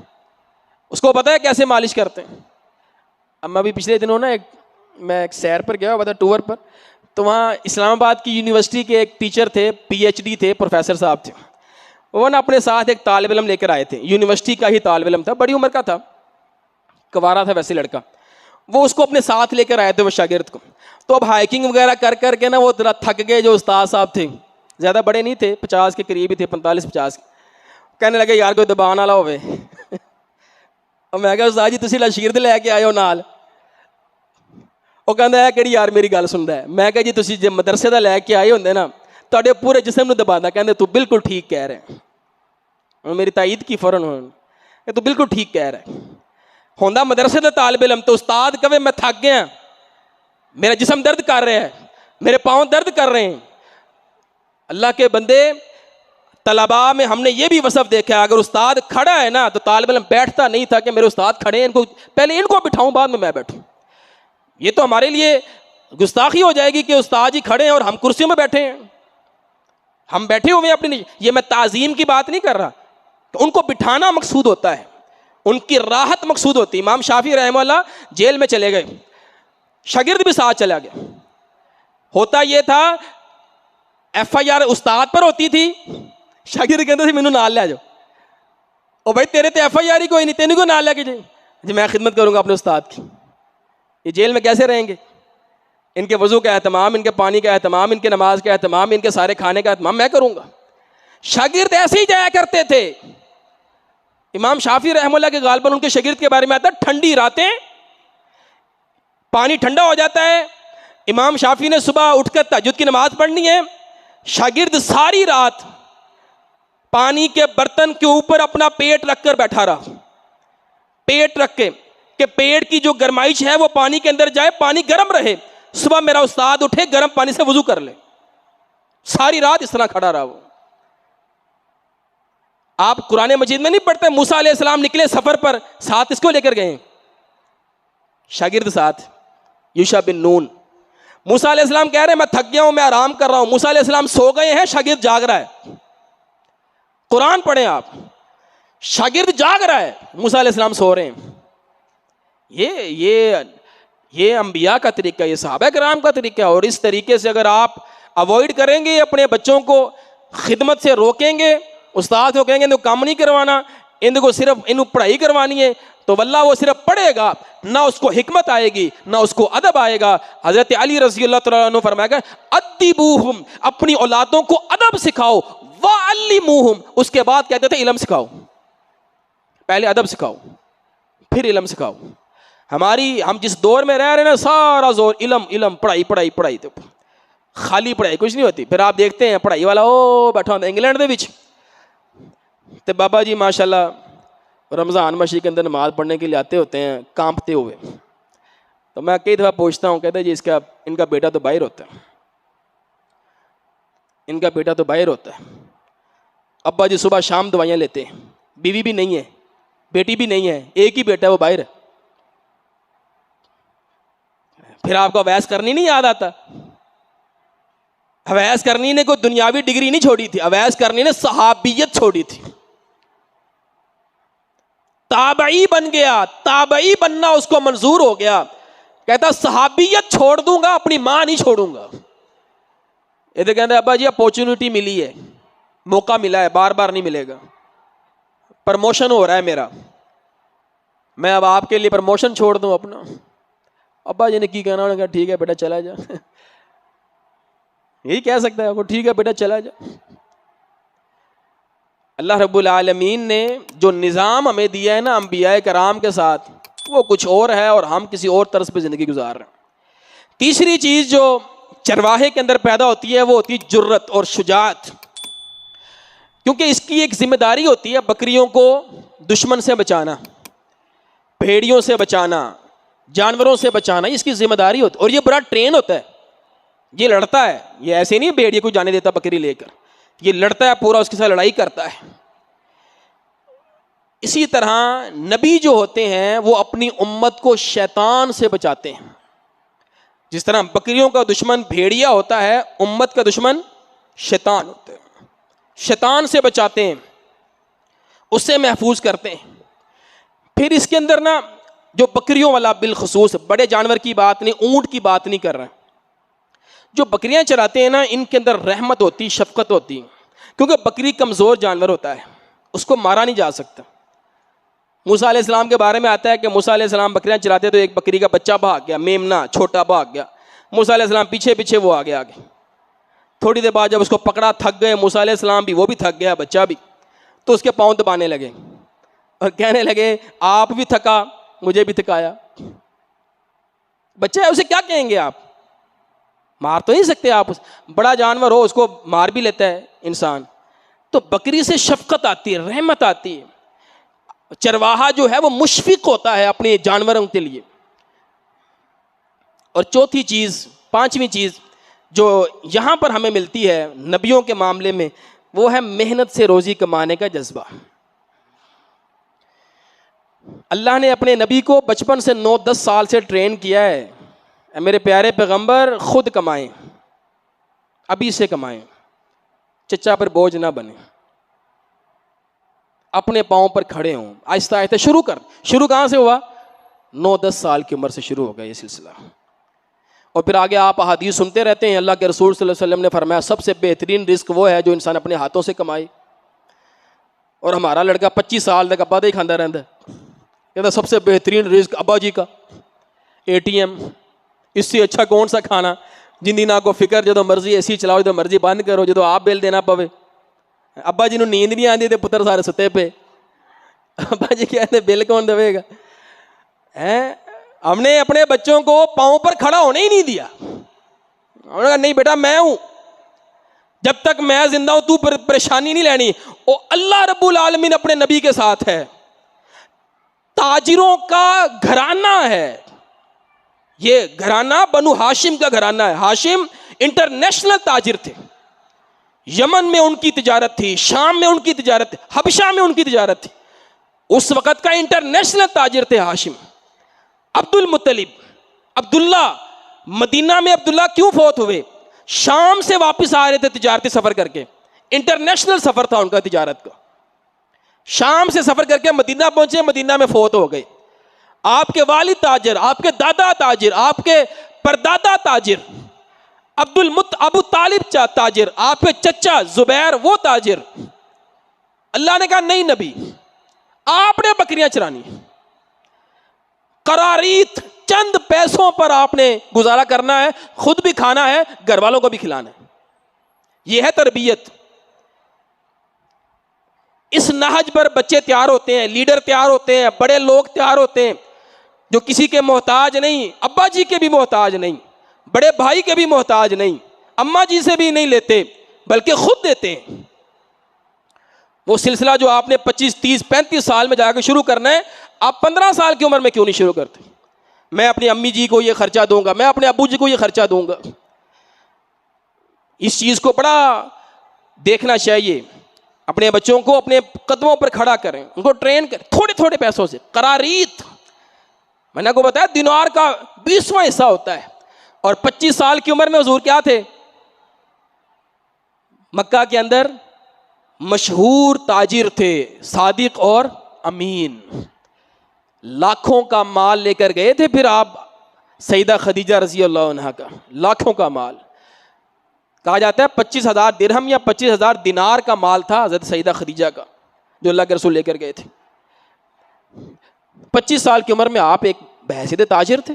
اس کو پتہ ہے کیسے مالش کرتے ہیں. اب میں بھی پچھلے دنوں نا میں ایک سیر پر گیا ہوا تھا، ٹور پر. تو وہاں اسلام آباد کی یونیورسٹی کے ایک ٹیچر تھے, پی ایچ ڈی تھے, پروفیسر صاحب تھے. وہ نا اپنے ساتھ ایک طالب علم لے کر آئے تھے, یونیورسٹی کا ہی طالب علم تھا, بڑی عمر کا تھا, کوارا تھا ویسے لڑکا. وہ اس کو اپنے ساتھ لے کر آئے تھے وہ شاگرد کو. تو اب ہائکنگ وغیرہ کر کر کے نا وہ ذرا تھک گئے. جو استاد صاحب تھے زیادہ بڑے نہیں تھے, 50 کے قریب ہی تھے, 45-50. کہنے لگے یار کوئی دبان والا ہوئے. اور میں کہا استاد جی تسی شاگرد لے کے آئے ہو نال. وہ کہندا ہے کہڑی یار میری گل سندا ہے. میں کہا جی تسی جے مدرسے دا لے کے آئے ہوندے نا تواڈے پورے جسم نو دباندا. کہندے تو بالکل ٹھیک کہہ رہے ہیں. میری تائید کی فوراً کہ تو بالکل ٹھیک کہہ رہا ہے. ہوندا مدرسے دا طالب علم تو استاد کہے میں تھک گیا, میرا جسم درد کر رہا ہے, میرے پاؤں درد کر رہے ہیں. اللہ کے بندے, طلباء میں ہم نے یہ بھی وصف دیکھا ہے, اگر استاد کھڑا ہے نا تو طالب علم بیٹھتا نہیں تھا کہ میرے استاد کھڑے ہیں, ان کو پہلے ان کو بٹھاؤں بعد میں بیٹھوں. یہ تو ہمارے لیے گستاخی ہو جائے گی کہ استاد ہی کھڑے ہیں اور ہم کرسیوں میں بیٹھے ہیں. ہم بیٹھے ہوئے ہیں اپنی, یہ میں تعظیم کی بات نہیں کر رہا, ان کو بٹھانا مقصود ہوتا ہے, ان کی راحت مقصود ہوتی. امام شافعی رحمہ اللہ جیل میں چلے گئے, شاگرد بھی ساتھ چلا گیا. ہوتا یہ تھا ایف آئی آر استاد پر ہوتی تھی, شاگرد کہتے تھے مینوں نال لے جاؤ. او بھائی تیرے تے ایف آئی آر ہی کوئی نہیں, تینوں کو نال لے کے جائیں. جی میں خدمت کروں گا اپنے استاد کی. یہ جیل میں کیسے رہیں گے؟ ان کے وضو کا اہتمام, ان کے پانی کا اہتمام, ان کے نماز کا اہتمام, ان کے سارے کھانے کا اہتمام میں کروں گا. شاگرد ایسے ہی جایا کرتے تھے. امام شافعی رحمہ اللہ کے غالباً ان کے شاگرد کے بارے میں آتا ہے ٹھنڈی راتیں, پانی ٹھنڈا ہو جاتا ہے, امام شافعی نے صبح اٹھ کر تہجد کی نماز پڑھنی ہے, شاگرد ساری رات پانی کے برتن کے اوپر اپنا پیٹ رکھ کر بیٹھا رہا, پیٹ رکھ کے کہ پیٹ کی جو گرمائش ہے وہ پانی کے اندر جائے, پانی گرم رہے, صبح میرا استاد اٹھے گرم پانی سے وضو کر لے. ساری رات اس طرح کھڑا رہا وہ. آپ قرآن مجید میں نہیں پڑھتے موسیٰ علیہ السلام نکلے سفر پر, ساتھ اس کو لے کر گئے شاگرد ساتھ, یوشع بن نون. موسیٰ علیہ السلام کہہ رہے ہیں میں تھک گیا ہوں, میں آرام کر رہا ہوں. موسیٰ علیہ السلام سو گئے ہیں, شاگرد جاگ رہا ہے. قرآن پڑھیں آپ, شاگرد جاگ رہا ہے, موسیٰ علیہ السلام سو رہے ہیں. یہ انبیاء کا طریقہ, یہ صحابہ کرام کا طریقہ. اور اس طریقے سے اگر آپ اوائڈ کریں گے, اپنے بچوں کو خدمت سے روکیں گے, استاد کو کہیں گے ان کو کام نہیں کروانا, ان کو صرف ان پڑھائی کروانی ہے, تو واللہ وہ صرف پڑھے گا, نہ اس کو حکمت آئے گی, نہ اس کو ادب آئے گا. حضرت علی رضی اللہ تعالیٰ عنہ فرمایا گا ادبوہم, اپنی اولادوں کو ادب سکھاؤ, وعلموہم, اس کے بعد کہتے تھے علم سکھاؤ. پہلے ادب سکھاؤ پھر علم سکھاؤ. ہم جس دور میں رہ رہے ہیں نا, سارا زور علم علم, پڑھائی پڑھائی پڑھائی, تو خالی پڑھائی کچھ نہیں ہوتی. پھر آپ دیکھتے ہیں پڑھائی والا او بیٹھا ہوتا انگلینڈ دے وچ, تے بابا جی ماشاءاللہ رمضان مشی کے اندر نماز پڑھنے کے لیے آتے ہوتے ہیں کانپتے ہوئے. تو میں کئی دفعہ پوچھتا ہوں, کہتے ہیں جی ان کا بیٹا تو باہر ہوتا ہے, ان کا بیٹا تو باہر ہوتا ہے. ابا جی صبح شام دوائیاں لیتے ہیں, بیوی بھی نہیں ہے, بیٹی بھی نہیں ہے, ایک ہی بیٹا ہے وہ باہر ہے. پھر آپ کو اویس کرنی نہیں یاد آتا؟ اویس کرنی نے کوئی دنیاوی ڈگری نہیں چھوڑی تھی, اویس کرنی نے صحابیت چھوڑی تھی. تابعی بن گیا, تابعی بننا اس کو منظور ہو گیا. کہتا صحابیت چھوڑ دوں گا, اپنی ماں نہیں چھوڑوں گا. یہ تو کہتے ابا جی اپورچونٹی ملی ہے, موقع ملا ہے, بار بار نہیں ملے گا. پرموشن ہو رہا ہے میرا, میں اب آپ کے لیے پرموشن چھوڑ دوں اپنا. ابا جی نے کی کہنا, انہوں نے کہا ٹھیک ہے بیٹا چلا جا. یہی کہہ سکتا ہے وہ, ٹھیک ہے بیٹا چلا جا. اللہ رب العالمین نے جو نظام ہمیں دیا ہے نا انبیاء کرام کے ساتھ, وہ کچھ اور ہے اور ہم کسی اور طرز پہ زندگی گزار رہے ہیں. تیسری چیز جو چرواہے کے اندر پیدا ہوتی ہے وہ ہوتی ہے جرت اور شجاعت. کیونکہ اس کی ایک ذمہ داری ہوتی ہے بکریوں کو دشمن سے بچانا, بھیڑیوں سے بچانا, جانوروں سے بچانا, اس کی ذمہ داری ہوتی ہے. اور یہ بڑا ٹرین ہوتا ہے, یہ لڑتا ہے, یہ ایسے نہیں بھیڑیے کو جانے دیتا بکری لے کر, یہ لڑتا ہے پورا, اس کے ساتھ لڑائی کرتا ہے. اسی طرح نبی جو ہوتے ہیں وہ اپنی امت کو شیطان سے بچاتے ہیں. جس طرح بکریوں کا دشمن بھیڑیا ہوتا ہے, امت کا دشمن شیطان ہوتا ہے. شیطان سے بچاتے ہیں, اس سے محفوظ کرتے ہیں. پھر اس کے اندر نا جو بکریوں والا بالخصوص, بڑے جانور کی بات نہیں, اونٹ کی بات نہیں کر رہے, جو بکریاں چراتے ہیں نا ان کے اندر رحمت ہوتی، شفقت ہوتی، کیونکہ بکری کمزور جانور ہوتا ہے، اس کو مارا نہیں جا سکتا۔ موسیٰ علیہ السلام کے بارے میں آتا ہے کہ موسیٰ علیہ السلام بکریاں چراتے تو ایک بکری کا بچہ بھاگ گیا، میمنا چھوٹا بھاگ گیا، موسیٰ علیہ السلام پیچھے پیچھے وہ آگے آگے، تھوڑی دیر بعد جب اس کو پکڑا تھک گئے موسیٰ علیہ السلام بھی، وہ بھی تھک گیا بچہ بھی، تو اس کے پاؤں دبانے لگے اور کہنے لگے آپ بھی تھکا مجھے بھی تھکایا۔ بچہ ہے اسے کیا کہیں گے آپ، مار تو نہیں سکتے آپ، بڑا جانور ہو اس کو مار بھی لیتا ہے انسان۔ تو بکری سے شفقت آتی ہے، رحمت آتی ہے، چرواہا جو ہے وہ مشفق ہوتا ہے اپنے جانوروں کے لیے۔ اور چوتھی چیز، پانچویں چیز جو یہاں پر ہمیں ملتی ہے نبیوں کے معاملے میں، وہ ہے محنت سے روزی کمانے کا جذبہ۔ اللہ نے اپنے نبی کو بچپن سے 9-10 سال سے ٹرین کیا ہے، اے میرے پیارے پیغمبر خود کمائیں، ابھی سے کمائیں، چچا پر بوجھ نہ بنیں، اپنے پاؤں پر کھڑے ہوں، آہستہ آہستہ شروع کہاں سے ہوا؟ 9-10 سال کی عمر سے شروع ہو گیا یہ سلسلہ۔ اور پھر آگے آپ احادیث سنتے رہتے ہیں، اللہ کے رسول صلی اللہ علیہ وسلم نے فرمایا سب سے بہترین رزق وہ ہے جو انسان اپنے ہاتھوں سے کمائے۔ اور ہمارا لڑکا 25 سال تک ابا ہی کھانا رہتا ہے، کہتا سب سے بہترین رزق ابا جی کا ATM، اس سے اچھا کون سا کھانا، جن دن آپ کو فکر جدو مرضی اے سی چلاؤ، جدو مرضی بند کرو، جدو آپ بل دینا پوے۔ ابا جی نو نیند نہیں آتی تے پتر سارے ستے پہ، ابا جی کہتے بل کون دے گا؟ ہم نے اپنے بچوں کو پاؤں پر کھڑا ہونے ہی نہیں دیا، انہوں نے کہا نہیں بیٹا میں ہوں، جب تک میں زندہ ہوں تو پریشانی نہیں لینی۔ اور اللہ رب العالمین اپنے نبی کے ساتھ ہے، تاجروں کا گھرانہ ہے یہ، گھرانہ بنو ہاشم کا گھرانہ ہے۔ ہاشم انٹرنیشنل تاجر تھے، یمن میں ان کی تجارت تھی، شام میں ان کی تجارت تھی، حبشہ میں ان کی تجارت تھی، اس وقت کا انٹرنیشنل تاجر تھے ہاشم۔ عبد المطلب، عبداللہ، مدینہ میں عبداللہ کیوں فوت ہوئے؟ شام سے واپس آ رہے تھے تجارتی سفر کر کے، انٹرنیشنل سفر تھا ان کا تجارت کا، شام سے سفر کر کے مدینہ پہنچے، مدینہ میں فوت ہو گئے۔ آپ کے والد تاجر، آپ کے دادا تاجر، آپ کے پردادا تاجر، ابو طالب تاجر، آپ کے چچا زبیر وہ تاجر۔ اللہ نے کہا نہیں نبی، آپ نے بکریاں چرانی، قراریت چند پیسوں پر آپ نے گزارا کرنا ہے، خود بھی کھانا ہے، گھر والوں کو بھی کھلانا ہے، یہ ہے تربیت۔ اس نہج پر بچے تیار ہوتے ہیں، لیڈر تیار ہوتے ہیں، بڑے لوگ تیار ہوتے ہیں جو کسی کے محتاج نہیں، ابا جی کے بھی محتاج نہیں، بڑے بھائی کے بھی محتاج نہیں، اماں جی سے بھی نہیں لیتے بلکہ خود دیتے ہیں۔ وہ سلسلہ جو آپ نے 25, 30, 35 سال میں جا کے شروع کرنا ہے، آپ 15 سال کی عمر میں کیوں نہیں شروع کرتے؟ میں اپنی امی جی کو یہ خرچہ دوں گا، میں اپنے ابو جی کو یہ خرچہ دوں گا۔ اس چیز کو بڑا دیکھنا چاہیے، اپنے بچوں کو اپنے قدموں پر کھڑا کریں، ان کو ٹرین کریں تھوڑے تھوڑے پیسوں سے۔ قراریت میں نے آپ کو بتایا دینار کا 20واں حصہ ہوتا ہے، اور 25 سال کی عمر میں حضور کیا تھے؟ مکہ کے اندر مشہور تاجر تھے، صادق اور امین، لاکھوں کا مال لے کر گئے تھے۔ پھر آپ سیدہ خدیجہ رضی اللہ عنہا کا لاکھوں کا مال، کہا جاتا ہے 25,000 درہم یا 25,000 دینار کا مال تھا حضرت سیدہ خدیجہ کا، جو اللہ کے رسول لے کر گئے تھے۔ 25 سال کی عمر میں آپ ایک بحیثیت تاجر تھے،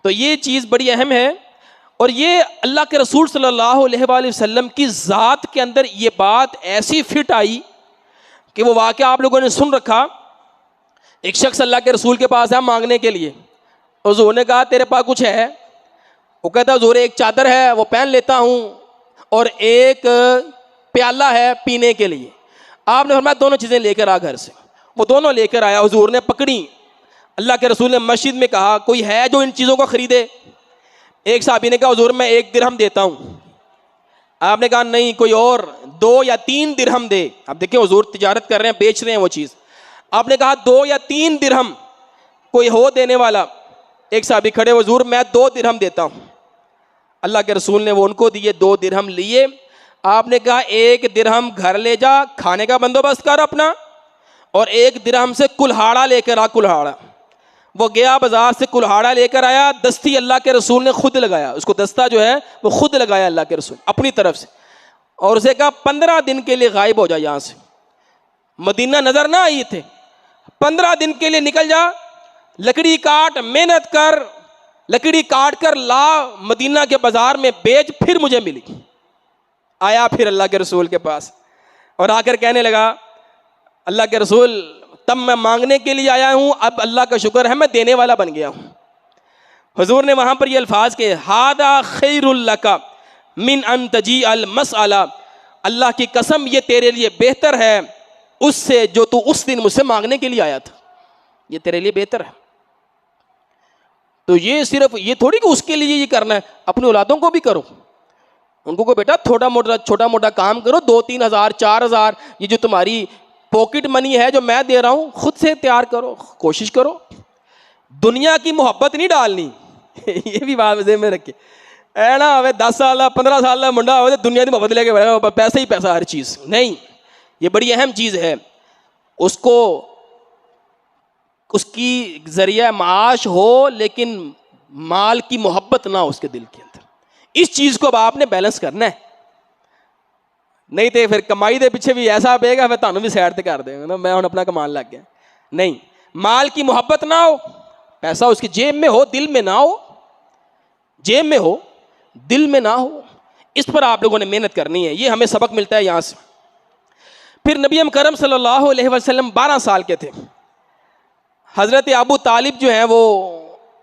تو یہ چیز بڑی اہم ہے۔ اور یہ اللہ کے رسول صلی اللہ علیہ وآلہ وسلم کی ذات کے اندر یہ بات ایسی فٹ آئی کہ وہ واقعہ آپ لوگوں نے سن رکھا۔ ایک شخص اللہ کے رسول کے پاس ہے مانگنے کے لیے، حضور نے کہا تیرے پاس کچھ ہے؟ وہ کہتا حضور ایک چادر ہے وہ پہن لیتا ہوں اور ایک پیالہ ہے پینے کے لیے۔ آپ نے فرمایا دونوں چیزیں لے کر آ گھر سے، وہ دونوں لے کر آیا، حضور نے پکڑی۔ اللہ کے رسول نے مسجد میں کہا کوئی ہے جو ان چیزوں کو خریدے؟ ایک صحابی نے کہا حضور میں 1 درہم دیتا ہوں۔ آپ نے کہا نہیں کوئی اور 2 یا 3 درہم دے۔ اب دیکھیں حضور تجارت کر رہے ہیں، بیچ رہے ہیں وہ چیز۔ آپ نے کہا 2 یا 3 درہم کوئی ہو دینے والا؟ ایک صحابی کھڑے، حضور میں 2 درہم دیتا ہوں۔ اللہ کے رسول نے وہ ان کو دیے، 2 درہم لیے۔ آپ نے کہا 1 درہم گھر لے جا، کھانے کا بندوبست کر اپنا، اور 1 درہم سے کلہاڑا لے کر آ، کلہاڑا۔ وہ گیا بازار سے کلہاڑا لے کر آیا, دستی اللہ کے رسول نے خود لگایا, اس کو دستہ جو ہے وہ خود لگایا اللہ کے رسول اپنی طرف سے, اور اسے کہا 15 دن کے لیے غائب ہو جا یہاں سے. مدینہ نظر نہ آئی تھے, 15 دن کے لیے نکل جا, لکڑی کاٹ, محنت کر, لکڑی کاٹ کر لا, مدینہ کے بازار میں بیچ, پھر مجھے ملی. آیا پھر اللہ کے رسول کے پاس اور آ کر کہنے لگا اللہ کے رسول تب میں مانگنے کے لیے آیا ہوں, اب اللہ کا شکر ہے میں دینے والا بن گیا ہوں. حضور نے وہاں پر یہ الفاظ کہے ہذا خیر لک من ان تجیء المسألہ, اللہ کی قسم یہ تیرے لیے بہتر ہے اس سے جو تو اس دن مجھ سے مانگنے کے لیے آیا تھا, یہ تیرے لیے بہتر ہے. تو یہ صرف یہ تھوڑی کہ اس کے لیے یہ کرنا ہے, اپنی اولادوں کو بھی کرو, ان کو بیٹا چھوٹا موٹا کام کرو, 2-3 ہزار 4 ہزار یہ جو تمہاری پاکٹ منی ہے جو میں دے رہا ہوں خود سے تیار کرو, کوشش کرو. دنیا کی محبت نہیں ڈالنی یہ بھی بات ذہن میں رکھے, اے نا 10 سال 15 سال کا منڈا ہو دنیا کی محبت لے کے بیٹھا, پیسہ ہی پیسہ ہر چیز نہیں, یہ بڑی اہم چیز ہے. اس کو اس کی ذریعہ معاش ہو لیکن مال کی محبت نہ ہو اس کے دل کے اندر. اس چیز کو اب آپ نے بیلنس کرنا ہے, نہیں تو پھر کمائی دے پیچھے بھی ایسا پے گا پھر تانوں بھی سائڈ تے کر دے گا, میں ہن اپنا کمان لگ گیا. نہیں, مال کی محبت نہ ہو, پیسہ اس کی جیب میں ہو دل میں نہ ہو, جیب میں ہو دل میں نہ ہو, اس پر آپ لوگوں نے محنت کرنی ہے. یہ ہمیں سبق ملتا ہے یہاں سے. پھر نبی کرم صلی اللہ علیہ وسلم 12 سال کے تھے. حضرت ابو طالب جو ہیں وہ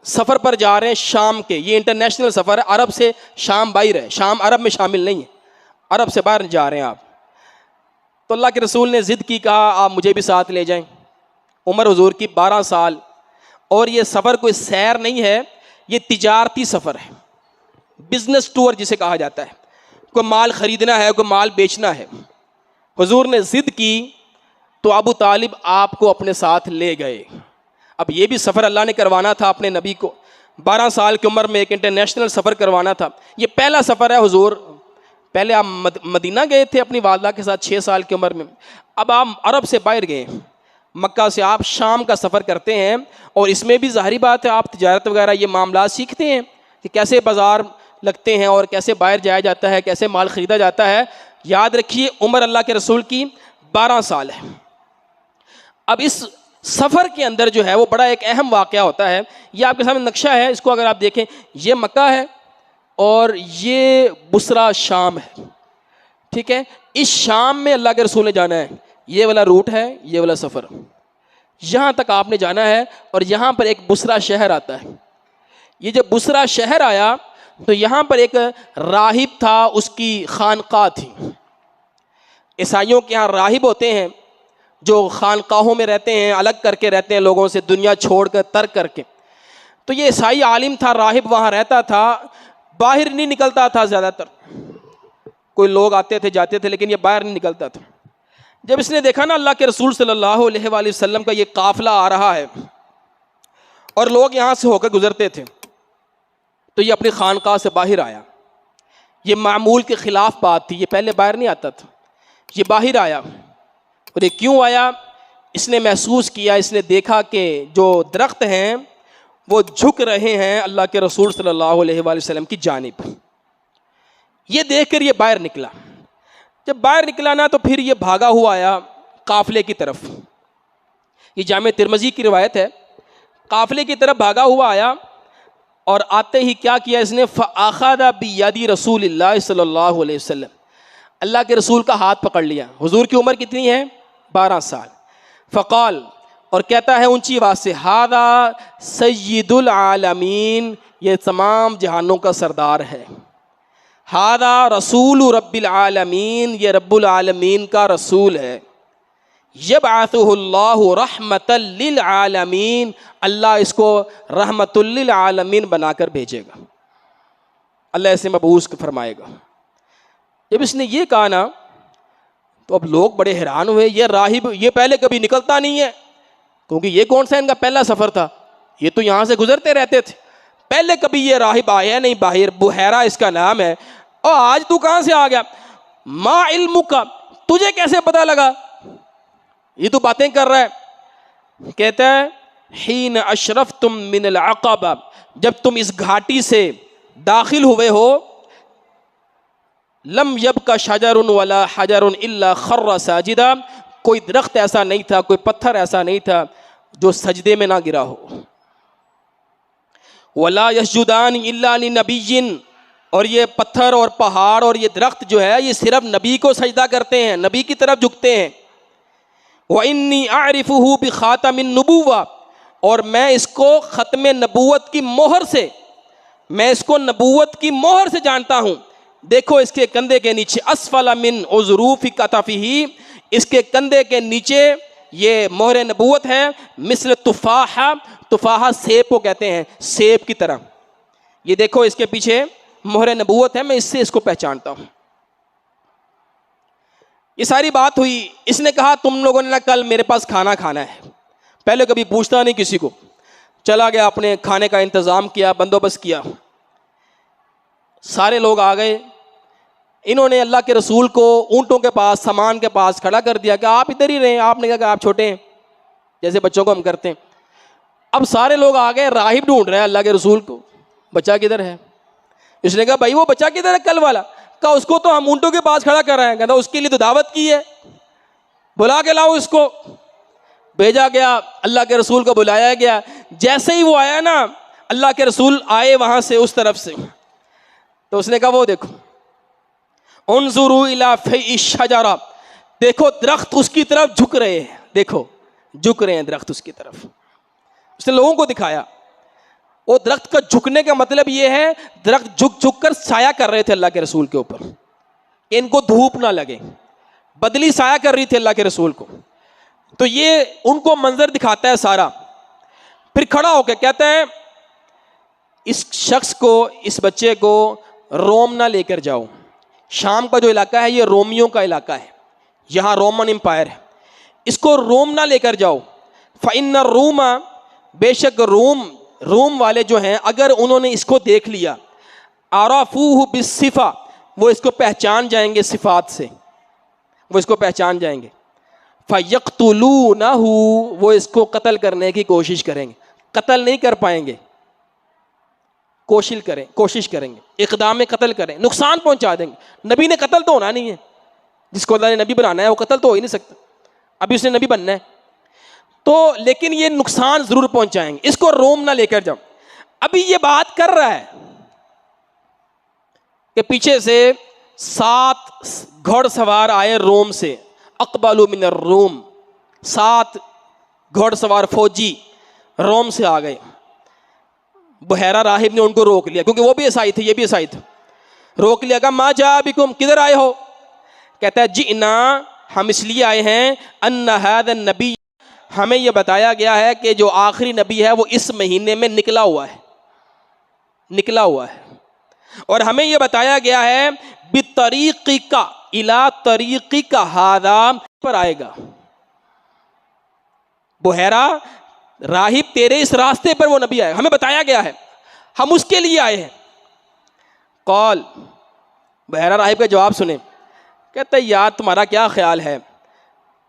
سفر پر جا رہے ہیں شام کے, یہ انٹرنیشنل سفر ہے, عرب سے شام باہر ہے, شام عرب میں شامل نہیں ہے, عرب سے باہر جا رہے ہیں آپ. تو اللہ کے رسول نے ضد کی, کہا آپ مجھے بھی ساتھ لے جائیں. عمر حضور کی 12 سال, اور یہ سفر کوئی سیر نہیں ہے, یہ تجارتی سفر ہے, بزنس ٹور جسے کہا جاتا ہے. کوئی مال خریدنا ہے, کوئی مال بیچنا ہے. حضور نے ضد کی تو ابو طالب آپ کو اپنے ساتھ لے گئے. اب یہ بھی سفر اللہ نے کروانا تھا اپنے نبی کو, 12 سال کی عمر میں ایک انٹرنیشنل سفر کروانا تھا. یہ پہلا سفر ہے حضور, پہلے آپ مدینہ گئے تھے اپنی والدہ کے ساتھ 6 سال کی عمر میں, اب آپ عرب سے باہر گئے, مکہ سے آپ شام کا سفر کرتے ہیں, اور اس میں بھی ظاہری بات ہے آپ تجارت وغیرہ یہ معاملات سیکھتے ہیں کہ کیسے بازار لگتے ہیں اور کیسے باہر جایا جاتا ہے, کیسے مال خریدا جاتا ہے. یاد رکھیے عمر اللہ کے رسول کی 12 سال ہے. اب اس سفر کے اندر جو ہے وہ بڑا ایک اہم واقعہ ہوتا ہے. یہ آپ کے سامنے نقشہ ہے, اس کو اگر آپ دیکھیں, یہ مکہ ہے اور یہ بصرہ شام ہے, ٹھیک ہے. اس شام میں اللہ کے رسول نے جانا ہے, یہ والا روٹ ہے, یہ والا سفر, یہاں تک آپ نے جانا ہے. اور یہاں پر ایک بصرہ شہر آتا ہے. یہ جب بصرہ شہر آیا تو یہاں پر ایک راہب تھا, اس کی خانقاہ تھی. عیسائیوں کے یہاں راہب ہوتے ہیں جو خانقاہوں میں رہتے ہیں, الگ کر کے رہتے ہیں لوگوں سے, دنیا چھوڑ کر ترک کر کے. تو یہ عیسائی عالم تھا, راہب, وہاں رہتا تھا, باہر نہیں نکلتا تھا زیادہ تر. کوئی لوگ آتے تھے جاتے تھے لیکن یہ باہر نہیں نکلتا تھا. جب اس نے دیکھا نا اللہ کے رسول صلی اللہ علیہ وآلہ وسلم کا یہ قافلہ آ رہا ہے اور لوگ یہاں سے ہو کر گزرتے تھے, تو یہ اپنی خانقاہ سے باہر آیا. یہ معمول کے خلاف بات تھی, یہ پہلے باہر نہیں آتا تھا, یہ باہر آیا. اور یہ کیوں آیا؟ اس نے محسوس کیا, اس نے دیکھا کہ جو درخت ہیں وہ جھک رہے ہیں اللہ کے رسول صلی اللہ علیہ وآلہ وسلم کی جانب. یہ دیکھ کر یہ باہر نکلا. جب باہر نکلا نا تو پھر یہ بھاگا ہوا آیا قافلے کی طرف. یہ جامع ترمذی کی روایت ہے. قافلے کی طرف بھاگا ہوا آیا اور آتے ہی کیا کیا اس نے, فَأَخَذَ بِيَدِ رسول اللہ صلی اللہ علیہ وسلم, اللہ کے رسول کا ہاتھ پکڑ لیا. حضور کی عمر کتنی ہے؟ 12 سال. فقال, اور کہتا ہے اونچی آواز سے, ہذا سید العالمین, یہ تمام جہانوں کا سردار ہے. ہذا رسول رب العالمین, یہ رب العالمین کا رسول ہے. یبعثہ اللہ رحمۃ للعالمین, اللہ اس کو رحمۃ للعالمین بنا کر بھیجے گا, اللہ اسے مبعوث فرمائے گا. جب اس نے یہ کہا نا تو اب لوگ بڑے حیران ہوئے, یہ راہب یہ پہلے کبھی نکلتا نہیں ہے, کیونکہ یہ کون سا ان کا پہلا سفر تھا, یہ تو یہاں سے گزرتے رہتے تھے, پہلے کبھی یہ راہب آیا نہیں باہر, بحیرہ اس کا نام ہے, اور آج تو کہاں سے آ گیا؟ ما علمک, تجھے کیسے پتہ لگا, یہ تو باتیں کر رہا ہے. کہتا ہے حین اشرفتم من العقبہ، جب تم اس گھاٹی سے داخل ہوئے ہو، لم یبق شجر ولا حجر الا خر ساجدا، کوئی درخت ایسا نہیں تھا، کوئی پتھر ایسا نہیں تھا جو سجدے میں نہ گرا ہو. ولا یسجدان الا لنبی، اور یہ پتھر اور پہاڑ اور یہ درخت جو ہے یہ صرف نبی کو سجدہ کرتے ہیں، نبی کی طرف جھکتے ہیں. وَإِنِّي أَعْرِفُهُ بِخَاتَمِ النُّبُوَّةِ، اور میں اس کو ختم نبوت کی مہر سے، میں اس کو نبوت کی مہر سے جانتا ہوں. دیکھو اس کے کندھے کے نیچے، اسفل من عظروف کتفہ، اس کے کندھے کے نیچے یہ مہر نبوت ہے. مثل تفاحہ، تفاحہ سیب کو کہتے ہیں، سیب کی طرح. یہ دیکھو اس کے پیچھے مہر نبوت ہے، میں اس سے اس کو پہچانتا ہوں. یہ ساری بات ہوئی. اس نے کہا تم لوگوں نے کل میرے پاس کھانا کھانا ہے. پہلے کبھی پوچھتا نہیں کسی کو، چلا گیا اپنے کھانے کا انتظام کیا، بندوبست کیا. سارے لوگ آ گئے. انہوں نے اللہ کے رسول کو اونٹوں کے پاس، سامان کے پاس کھڑا کر دیا کہ آپ ادھر ہی رہیں. آپ نے کہا کہ آپ چھوٹے ہیں، جیسے بچوں کو ہم کرتے ہیں. اب سارے لوگ آ گئے، راہب ڈھونڈ رہے ہیں اللہ کے رسول کو، بچہ کدھر ہے. اس نے کہا بھائی وہ بچہ کدھر ہے کل والا؟ کہا اس کو تو ہم اونٹوں کے پاس کھڑا کر رہے ہیں. کہتا اس کے لیے تو دعوت کی ہے، بلا کے لاؤ اس کو. بھیجا گیا، اللہ کے رسول کو بلایا گیا. جیسے ہی وہ آیا نا، اللہ کے رسول آئے وہاں سے اس طرف سے، تو اس نے کہا وہ دیکھو، انظروا الی فیء الشجرہ، دیکھو درخت اس کی طرف جھک رہے ہیں، دیکھو جھک رہے ہیں درخت اس کی طرف. اس نے لوگوں کو دکھایا. وہ درخت کا جھکنے کا مطلب یہ ہے، درخت جھک جھک کر سایہ کر رہے تھے اللہ کے رسول کے اوپر کہ ان کو دھوپ نہ لگے. بدلی سایہ کر رہی تھی اللہ کے رسول کو. تو یہ ان کو منظر دکھاتا ہے سارا. پھر کھڑا ہو کے کہتا ہے اس شخص کو، اس بچے کو روم نہ لے کر جاؤ. شام کا جو علاقہ ہے یہ رومیوں کا علاقہ ہے، یہاں رومن امپائر ہے. اس کو روم نہ لے کر جاؤ. فإن الروم، بے شک روم والے جو ہیں اگر انہوں نے اس کو دیکھ لیا، عرفوہ بالصفہ، وہ اس کو پہچان جائیں گے صفات سے، وہ اس کو پہچان جائیں گے. فَيَقْتُلُونَهُ، وہ اس کو قتل کرنے کی کوشش کریں گے. قتل نہیں کر پائیں گے، کوشش کریں گے، اقدام قتل کریں، نقصان پہنچا دیں گے. نبی نے قتل تو ہونا نہیں ہے، جس کو اللہ نے نبی بنانا ہے وہ قتل تو ہو ہی نہیں سکتا. ابھی اس نے نبی بننا ہے تو، لیکن یہ نقصان ضرور پہنچائیں گے. اس کو روم نہ لے کر جاؤ. ابھی یہ بات کر رہا ہے کہ پیچھے سے 7 گھوڑ سوار آئے روم سے، اقبلوا من الروم، 7 گھوڑ سوار فوجی روم سے آ گئے. بحیرہ راہب نے ان کو روک لیا، کیونکہ وہ بھی عیسائی تھے، یہ بھی عیسائی تھے. روک لیا، کہا ما جاء بکم، کدھر آئے ہو؟ کہتا ہے جئنا، ہم اس لیے آئے ہیں، ان ھذا النبی، ہمیں یہ بتایا گیا ہے کہ جو آخری نبی ہے وہ اس مہینے میں نکلا ہوا ہے. اور ہمیں یہ بتایا گیا ہے بطریقک الی طریقک ھذا، پر آئے گا. بحیرہ راہب تیرے اس راستے پر وہ نبی آئے، ہمیں بتایا گیا ہے، ہم اس کے لیے آئے ہیں. قال، بحیرہ راہب کا جواب سنیں. کہتا ہے یار تمہارا کیا خیال ہے،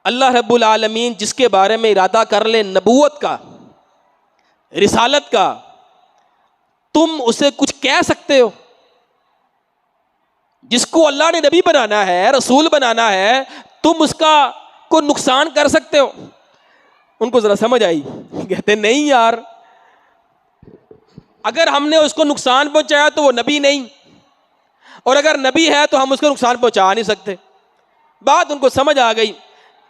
اللہ رب العالمین جس کے بارے میں ارادہ کر لے نبوت کا، رسالت کا، تم اسے کچھ کہہ سکتے ہو؟ جس کو اللہ نے نبی بنانا ہے، رسول بنانا ہے، تم اس کا کوئی نقصان کر سکتے ہو؟ ان کو ذرا سمجھ آئی. کہتے نہیں یار، اگر ہم نے اس کو نقصان پہنچایا تو وہ نبی نہیں، اور اگر نبی ہے تو ہم اس کو نقصان پہنچا نہیں سکتے. بات ان کو سمجھ آ گئی.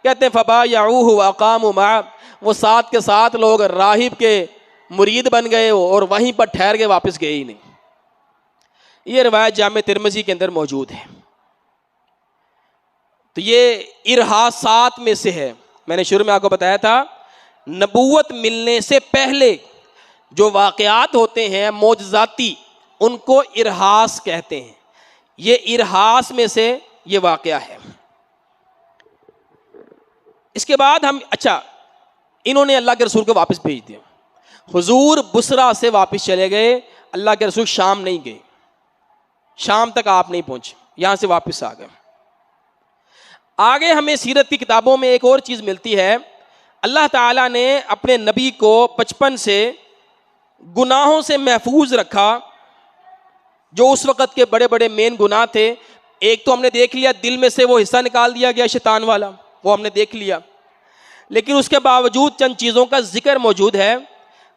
کہتے ہیں فبایعوہ واقاموا معہ، وہ 7 کے 7 لوگ راہب کے مرید بن گئے اور وہیں پر ٹھہر کے واپس گئے ہی نہیں. یہ روایت جامع ترمذی کے اندر موجود ہے. تو یہ ارہاسات میں سے ہے. میں نے شروع میں آپ کو بتایا تھا نبوت ملنے سے پہلے جو واقعات ہوتے ہیں معجزاتی، ان کو ارہاس کہتے ہیں. یہ ارہاس میں سے یہ واقعہ ہے. اس کے بعد اچھا انہوں نے اللہ کے رسول کو واپس بھیج دیا. حضور بصرہ سے واپس چلے گئے. اللہ کے رسول شام نہیں گئے، شام تک آپ نہیں پہنچے، یہاں سے واپس آ گئے. آگے ہمیں سیرت کی کتابوں میں ایک اور چیز ملتی ہے. اللہ تعالیٰ نے اپنے نبی کو بچپن سے گناہوں سے محفوظ رکھا، جو اس وقت کے بڑے بڑے مین گناہ تھے۔ ایک تو ہم نے دیکھ لیا، دل میں سے وہ حصہ نکال دیا گیا شیطان والا، وہ ہم نے دیکھ لیا، لیکن اس کے باوجود چند چیزوں کا ذکر موجود ہے۔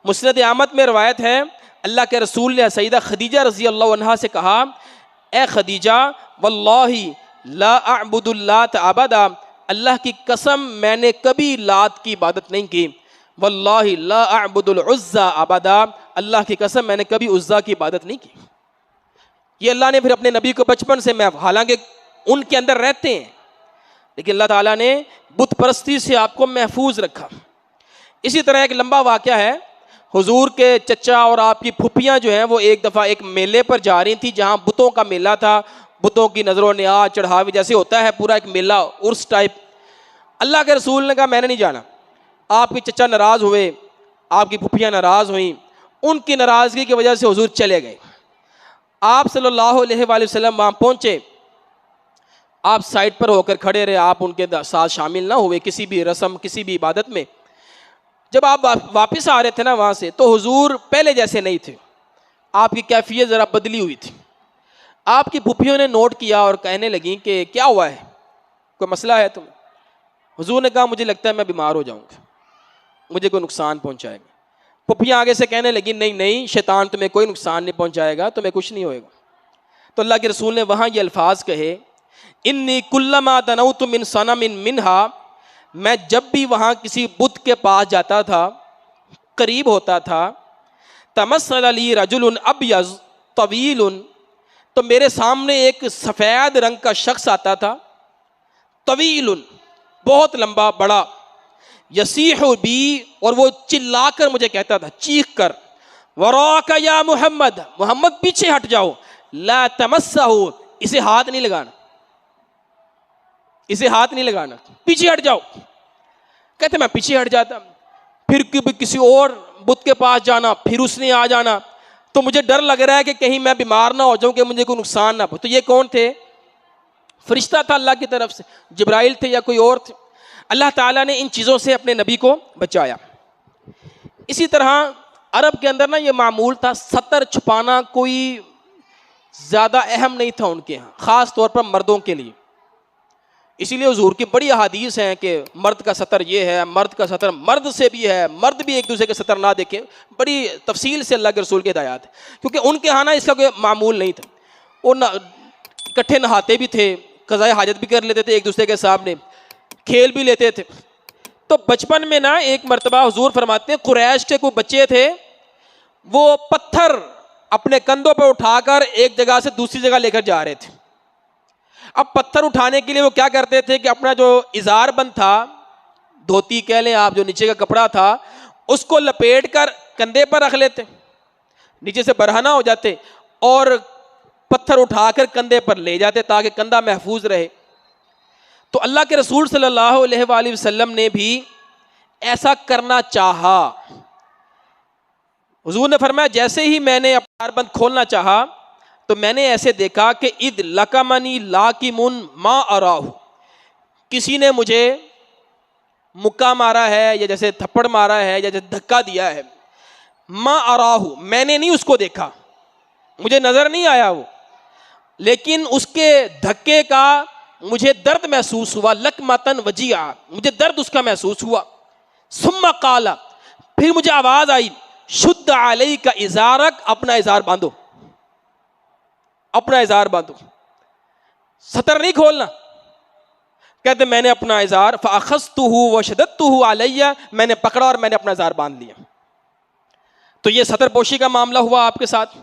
مسند احمد میں روایت ہے، اللہ کے رسول نے سیدہ خدیجہ رضی اللہ عنہا سے کہا، اے خدیجہ واللہ لا اعبد اللات ابدا، اللہ کی قسم میں نے کبھی لات کی عبادت نہیں کی، واللہ لا اعبد العزى ابدا، اللہ کی قسم میں نے کبھی عزیٰ کی عبادت نہیں کی۔ یہ اللہ نے پھر اپنے نبی کو بچپن سے، حالانکہ ان کے اندر رہتے ہیں، لیکن اللہ تعالیٰ نے بت پرستی سے آپ کو محفوظ رکھا۔ اسی طرح ایک لمبا واقعہ ہے، حضور کے چچا اور آپ کی پھپھیاں جو ہیں وہ ایک دفعہ ایک میلے پر جا رہی تھیں جہاں بتوں کا میلہ تھا، بتوں کی نظر و نیاز چڑھاوی جیسے ہوتا ہے، پورا ایک میلہ عرس ٹائپ۔ اللہ کے رسول نے کہا میں نے نہیں جانا۔ آپ کے چچا ناراض ہوئے، آپ کی پھپھیاں ناراض ہوئیں، ان کی ناراضگی کی وجہ سے حضور چلے گئے۔ آپ صلی اللہ علیہ وآلہ وسلم وہاں پہنچے، آپ سائٹ پر ہو کر کھڑے رہے، آپ ان کے ساتھ شامل نہ ہوئے کسی بھی رسم، کسی بھی عبادت میں۔ جب آپ واپس آ رہے تھے نا وہاں سے، تو حضور پہلے جیسے نہیں تھے، آپ کی کیفیت ذرا بدلی ہوئی تھی۔ آپ کی پھپھیوں نے نوٹ کیا اور کہنے لگیں کہ کیا ہوا ہے، کوئی مسئلہ ہے تم؟ حضور نے کہا مجھے لگتا ہے میں بیمار ہو جاؤں گا، مجھے کوئی نقصان پہنچائے گا۔ پھپھیاں آگے سے کہنے لگیں نہیں نہیں، شیطان تمہیں کوئی نقصان نہیں پہنچائے گا، تمہیں کچھ نہیں ہوئے گا۔ تو اللہ کے رسول نے وہاں یہ الفاظ کہے، انی کلما دنوت من صنم منہا، میں جب بھی وہاں کسی بت کے پاس جاتا تھا، قریب ہوتا تھا، تمثل لی رجل ابیض طویل، تو میرے سامنے ایک سفید رنگ کا شخص آتا تھا، طویل بہت لمبا بڑا، یصیح بی، اور وہ چلا کر مجھے کہتا تھا، چیخ کر، وراک یا محمد، محمد پیچھے ہٹ جاؤ، لا تمسہ، اسے ہاتھ نہیں لگانا، اسے ہاتھ نہیں لگانا، پیچھے ہٹ جاؤ۔ کہتے میں پیچھے ہٹ جاتا، پھر کسی اور بت کے پاس جانا، پھر اس نے آ جانا، تو مجھے ڈر لگ رہا ہے کہ کہیں میں بیمار نہ ہو جاؤں، کہ مجھے کوئی نقصان نہ ہو۔ تو یہ کون تھے؟ فرشتہ تھا اللہ کی طرف سے، جبرائیل تھے یا کوئی اور تھے۔ اللہ تعالیٰ نے ان چیزوں سے اپنے نبی کو بچایا۔ اسی طرح عرب کے اندر نا یہ معمول تھا، ستر چھپانا کوئی زیادہ اہم نہیں تھا ان کے ہاں، خاص طور پر مردوں کے لیے۔ اسی لیے حضور کی بڑی احادیث ہیں کہ مرد کا ستر یہ ہے، مرد کا ستر مرد سے بھی ہے، مرد بھی ایک دوسرے کے ستر نہ دیکھیں، بڑی تفصیل سے اللہ کے رسول کی ہدایات ہے، کیونکہ ان کے ہاں نا اس کا کوئی معمول نہیں تھا۔ وہ اکٹھے نہاتے بھی تھے، قضاء حاجت بھی کر لیتے تھے ایک دوسرے کے سامنے، کھیل بھی لیتے تھے۔ تو بچپن میں نا ایک مرتبہ حضور فرماتے ہیں قریش کے کوئی بچے تھے، وہ پتھر اپنے کندھوں پہ اٹھا کر ایک جگہ سے دوسری جگہ لے کر جا رہے تھے۔ اب پتھر اٹھانے کے لیے وہ کیا کرتے تھے کہ اپنا جو ازار بند تھا، دھوتی کہہ لیں آپ، جو نیچے کا کپڑا تھا، اس کو لپیٹ کر کندھے پر رکھ لیتے، نیچے سے برہنہ ہو جاتے، اور پتھر اٹھا کر کندھے پر لے جاتے تاکہ کندھا محفوظ رہے۔ تو اللہ کے رسول صلی اللہ علیہ وآلہ وسلم نے بھی ایسا کرنا چاہا۔ حضور نے فرمایا جیسے ہی میں نے اپنا ازار بند کھولنا چاہا تو میں نے ایسے دیکھا کہ اذ لکمنی لاکمن ما اراہ، کسی نے مجھے مکہ مارا ہے، یا جیسے تھپڑ مارا ہے، یا جیسے دھکا دیا ہے، ما اراہ، میں نے نہیں اس کو دیکھا، مجھے نظر نہیں آیا وہ، لیکن اس کے دھکے کا مجھے درد محسوس ہوا، لکمتن وجیعہ، مجھے درد اس کا محسوس ہوا۔ ثم قال، پھر مجھے آواز آئی، شد علیک ازارک، اپنا ازار باندھو، اپنا ازار باندھو، ستر نہیں کھولنا۔ کہتے میں نے اپنا ازار فاخذتہ وشددتہ علی، میں نے پکڑا اور میں نے اپنا ازار باندھ لیا۔ تو یہ ستر پوشی کا معاملہ ہوا آپ کے ساتھ۔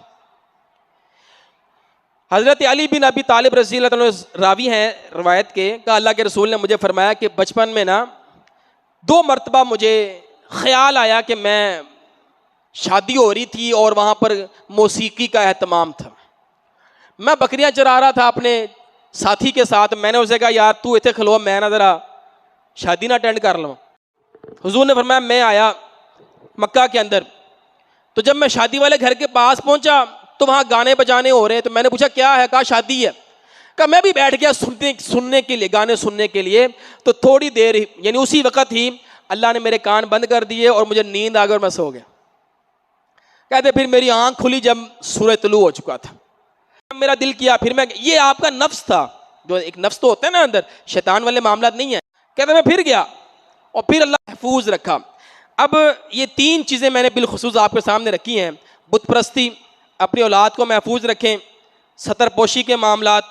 حضرت علی بن ابی طالب رضی اللہ عنہ راوی ہیں روایت کے، کہ اللہ کے رسول نے مجھے فرمایا کہ بچپن میں نا 2 مرتبہ مجھے خیال آیا کہ میں شادی ہو رہی تھی اور وہاں پر موسیقی کا اہتمام تھا، میں بکریاں چرا رہا تھا اپنے ساتھی کے ساتھ، میں نے اسے کہا یار تو اتنے کھلو، میں نہ ذرا شادی نہ اٹینڈ کر لوں۔ حضور نے فرمایا میں آیا مکہ کے اندر، تو جب میں شادی والے گھر کے پاس پہنچا تو وہاں گانے بجانے ہو رہے ہیں، تو میں نے پوچھا کیا ہے؟ کہا شادی ہے۔ کہا میں بھی بیٹھ گیا سننے کے لیے، گانے سننے کے لیے۔ تو تھوڑی دیر یعنی اسی وقت ہی اللہ نے میرے کان بند کر دیے اور مجھے نیند آ گئی اور میں سو گیا. کہتے پھر میری آنکھ کھلی جب سورج طلوع ہو چکا تھا. میرا دل کیا پھر میں, یہ آپ کا نفس تھا, جو ایک نفس تو ہوتا ہے نا اندر, شیطان والے معاملات نہیں ہیں. کہتے میں پھر گیا اور پھر اللہ محفوظ رکھا. اب یہ 3 چیزیں میں نے بالخصوص آپ کے سامنے رکھی ہیں. بت پرستی, اپنی اولاد کو محفوظ رکھیں. ستر پوشی کے معاملات,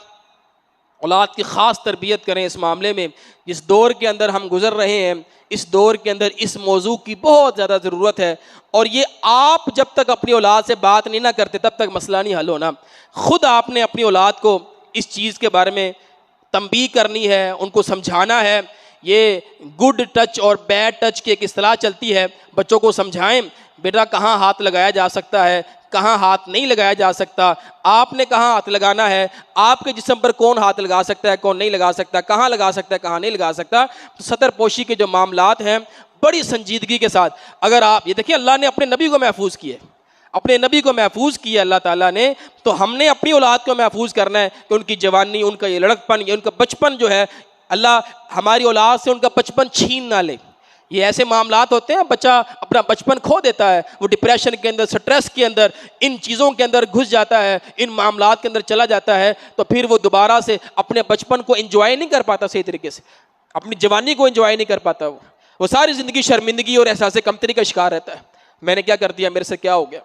اولاد کی خاص تربیت کریں اس معاملے میں. جس دور کے اندر ہم گزر رہے ہیں, اس دور کے اندر اس موضوع کی بہت زیادہ ضرورت ہے. اور یہ آپ جب تک اپنی اولاد سے بات نہیں نہ کرتے تب تک مسئلہ نہیں حل ہونا. خود آپ نے اپنی اولاد کو اس چیز کے بارے میں تنبیہ کرنی ہے, ان کو سمجھانا ہے. یہ گڈ ٹچ اور بیڈ ٹچ کی ایک اصطلاح چلتی ہے. بچوں کو سمجھائیں بیٹا کہاں ہاتھ لگایا جا سکتا ہے, کہاں ہاتھ نہیں لگایا جا سکتا, آپ نے کہاں ہاتھ لگانا ہے, آپ کے جسم پر کون ہاتھ لگا سکتا ہے کون نہیں لگا سکتا, کہاں لگا سکتا ہے کہاں نہیں لگا سکتا. ستر پوشی کے جو معاملات ہیں بڑی سنجیدگی کے ساتھ, اگر آپ یہ دیکھیں اللہ نے اپنے نبی کو محفوظ کیے, اپنے نبی کو محفوظ کیا اللہ تعالیٰ نے, تو ہم نے اپنی اولاد کو محفوظ کرنا ہے کہ ان کی جوانی, ان کا یہ لڑکپن, یہ ان کا بچپن جو ہے, اللہ ہماری اولاد سے ان کا بچپن چھین نہ لے. یہ ایسے معاملات ہوتے ہیں بچہ اپنا بچپن کھو دیتا ہے, وہ ڈپریشن کے اندر, سٹریس کے اندر, ان چیزوں کے اندر گھس جاتا ہے, ان معاملات کے اندر چلا جاتا ہے, تو پھر وہ دوبارہ سے اپنے بچپن کو انجوائے نہیں کر پاتا صحیح طریقے سے, اپنی جوانی کو انجوائے نہیں کر پاتا. وہ ساری زندگی شرمندگی اور احساس کمتری کا شکار رہتا ہے. میں نے کیا کر دیا, میرے سے کیا ہو گیا.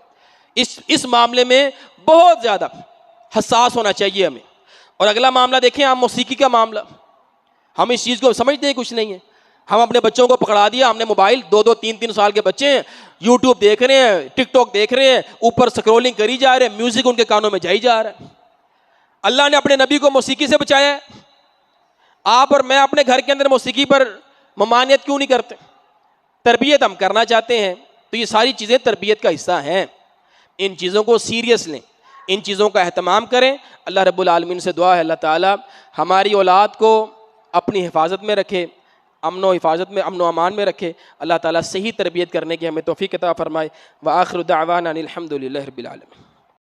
اس معاملے میں بہت زیادہ حساس ہونا چاہیے ہمیں. اور اگلا معاملہ دیکھیں آپ, موسیقی کا معاملہ. ہم اس چیز کو سمجھتے ہیں کچھ نہیں ہے. ہم اپنے بچوں کو پکڑا دیا, ہم نے موبائل, 2-2, 3-3 سال کے بچے ہیں, یوٹیوب دیکھ رہے ہیں, ٹک ٹاک دیکھ رہے ہیں, اوپر سکرولنگ کری جا رہے ہیں, میوزک ان کے کانوں میں جائی جا رہا ہے. اللہ نے اپنے نبی کو موسیقی سے بچایا ہے. آپ اور میں اپنے گھر کے اندر موسیقی پر ممانعت کیوں نہیں کرتے؟ تربیت ہم کرنا چاہتے ہیں, تو یہ ساری چیزیں تربیت کا حصہ ہیں. ان چیزوں کو سیریس لیں, ان چیزوں کا اہتمام کریں. اللہ رب العالمین سے دعا ہے اللہ تعالیٰ ہماری اولاد کو اپنی حفاظت میں رکھے, امن و امان میں رکھے. اللہ تعالیٰ صحیح تربیت کرنے کی ہمیں توفیق عطا فرمائے. وآخر دعوانا الحمد للہ رب العالمین.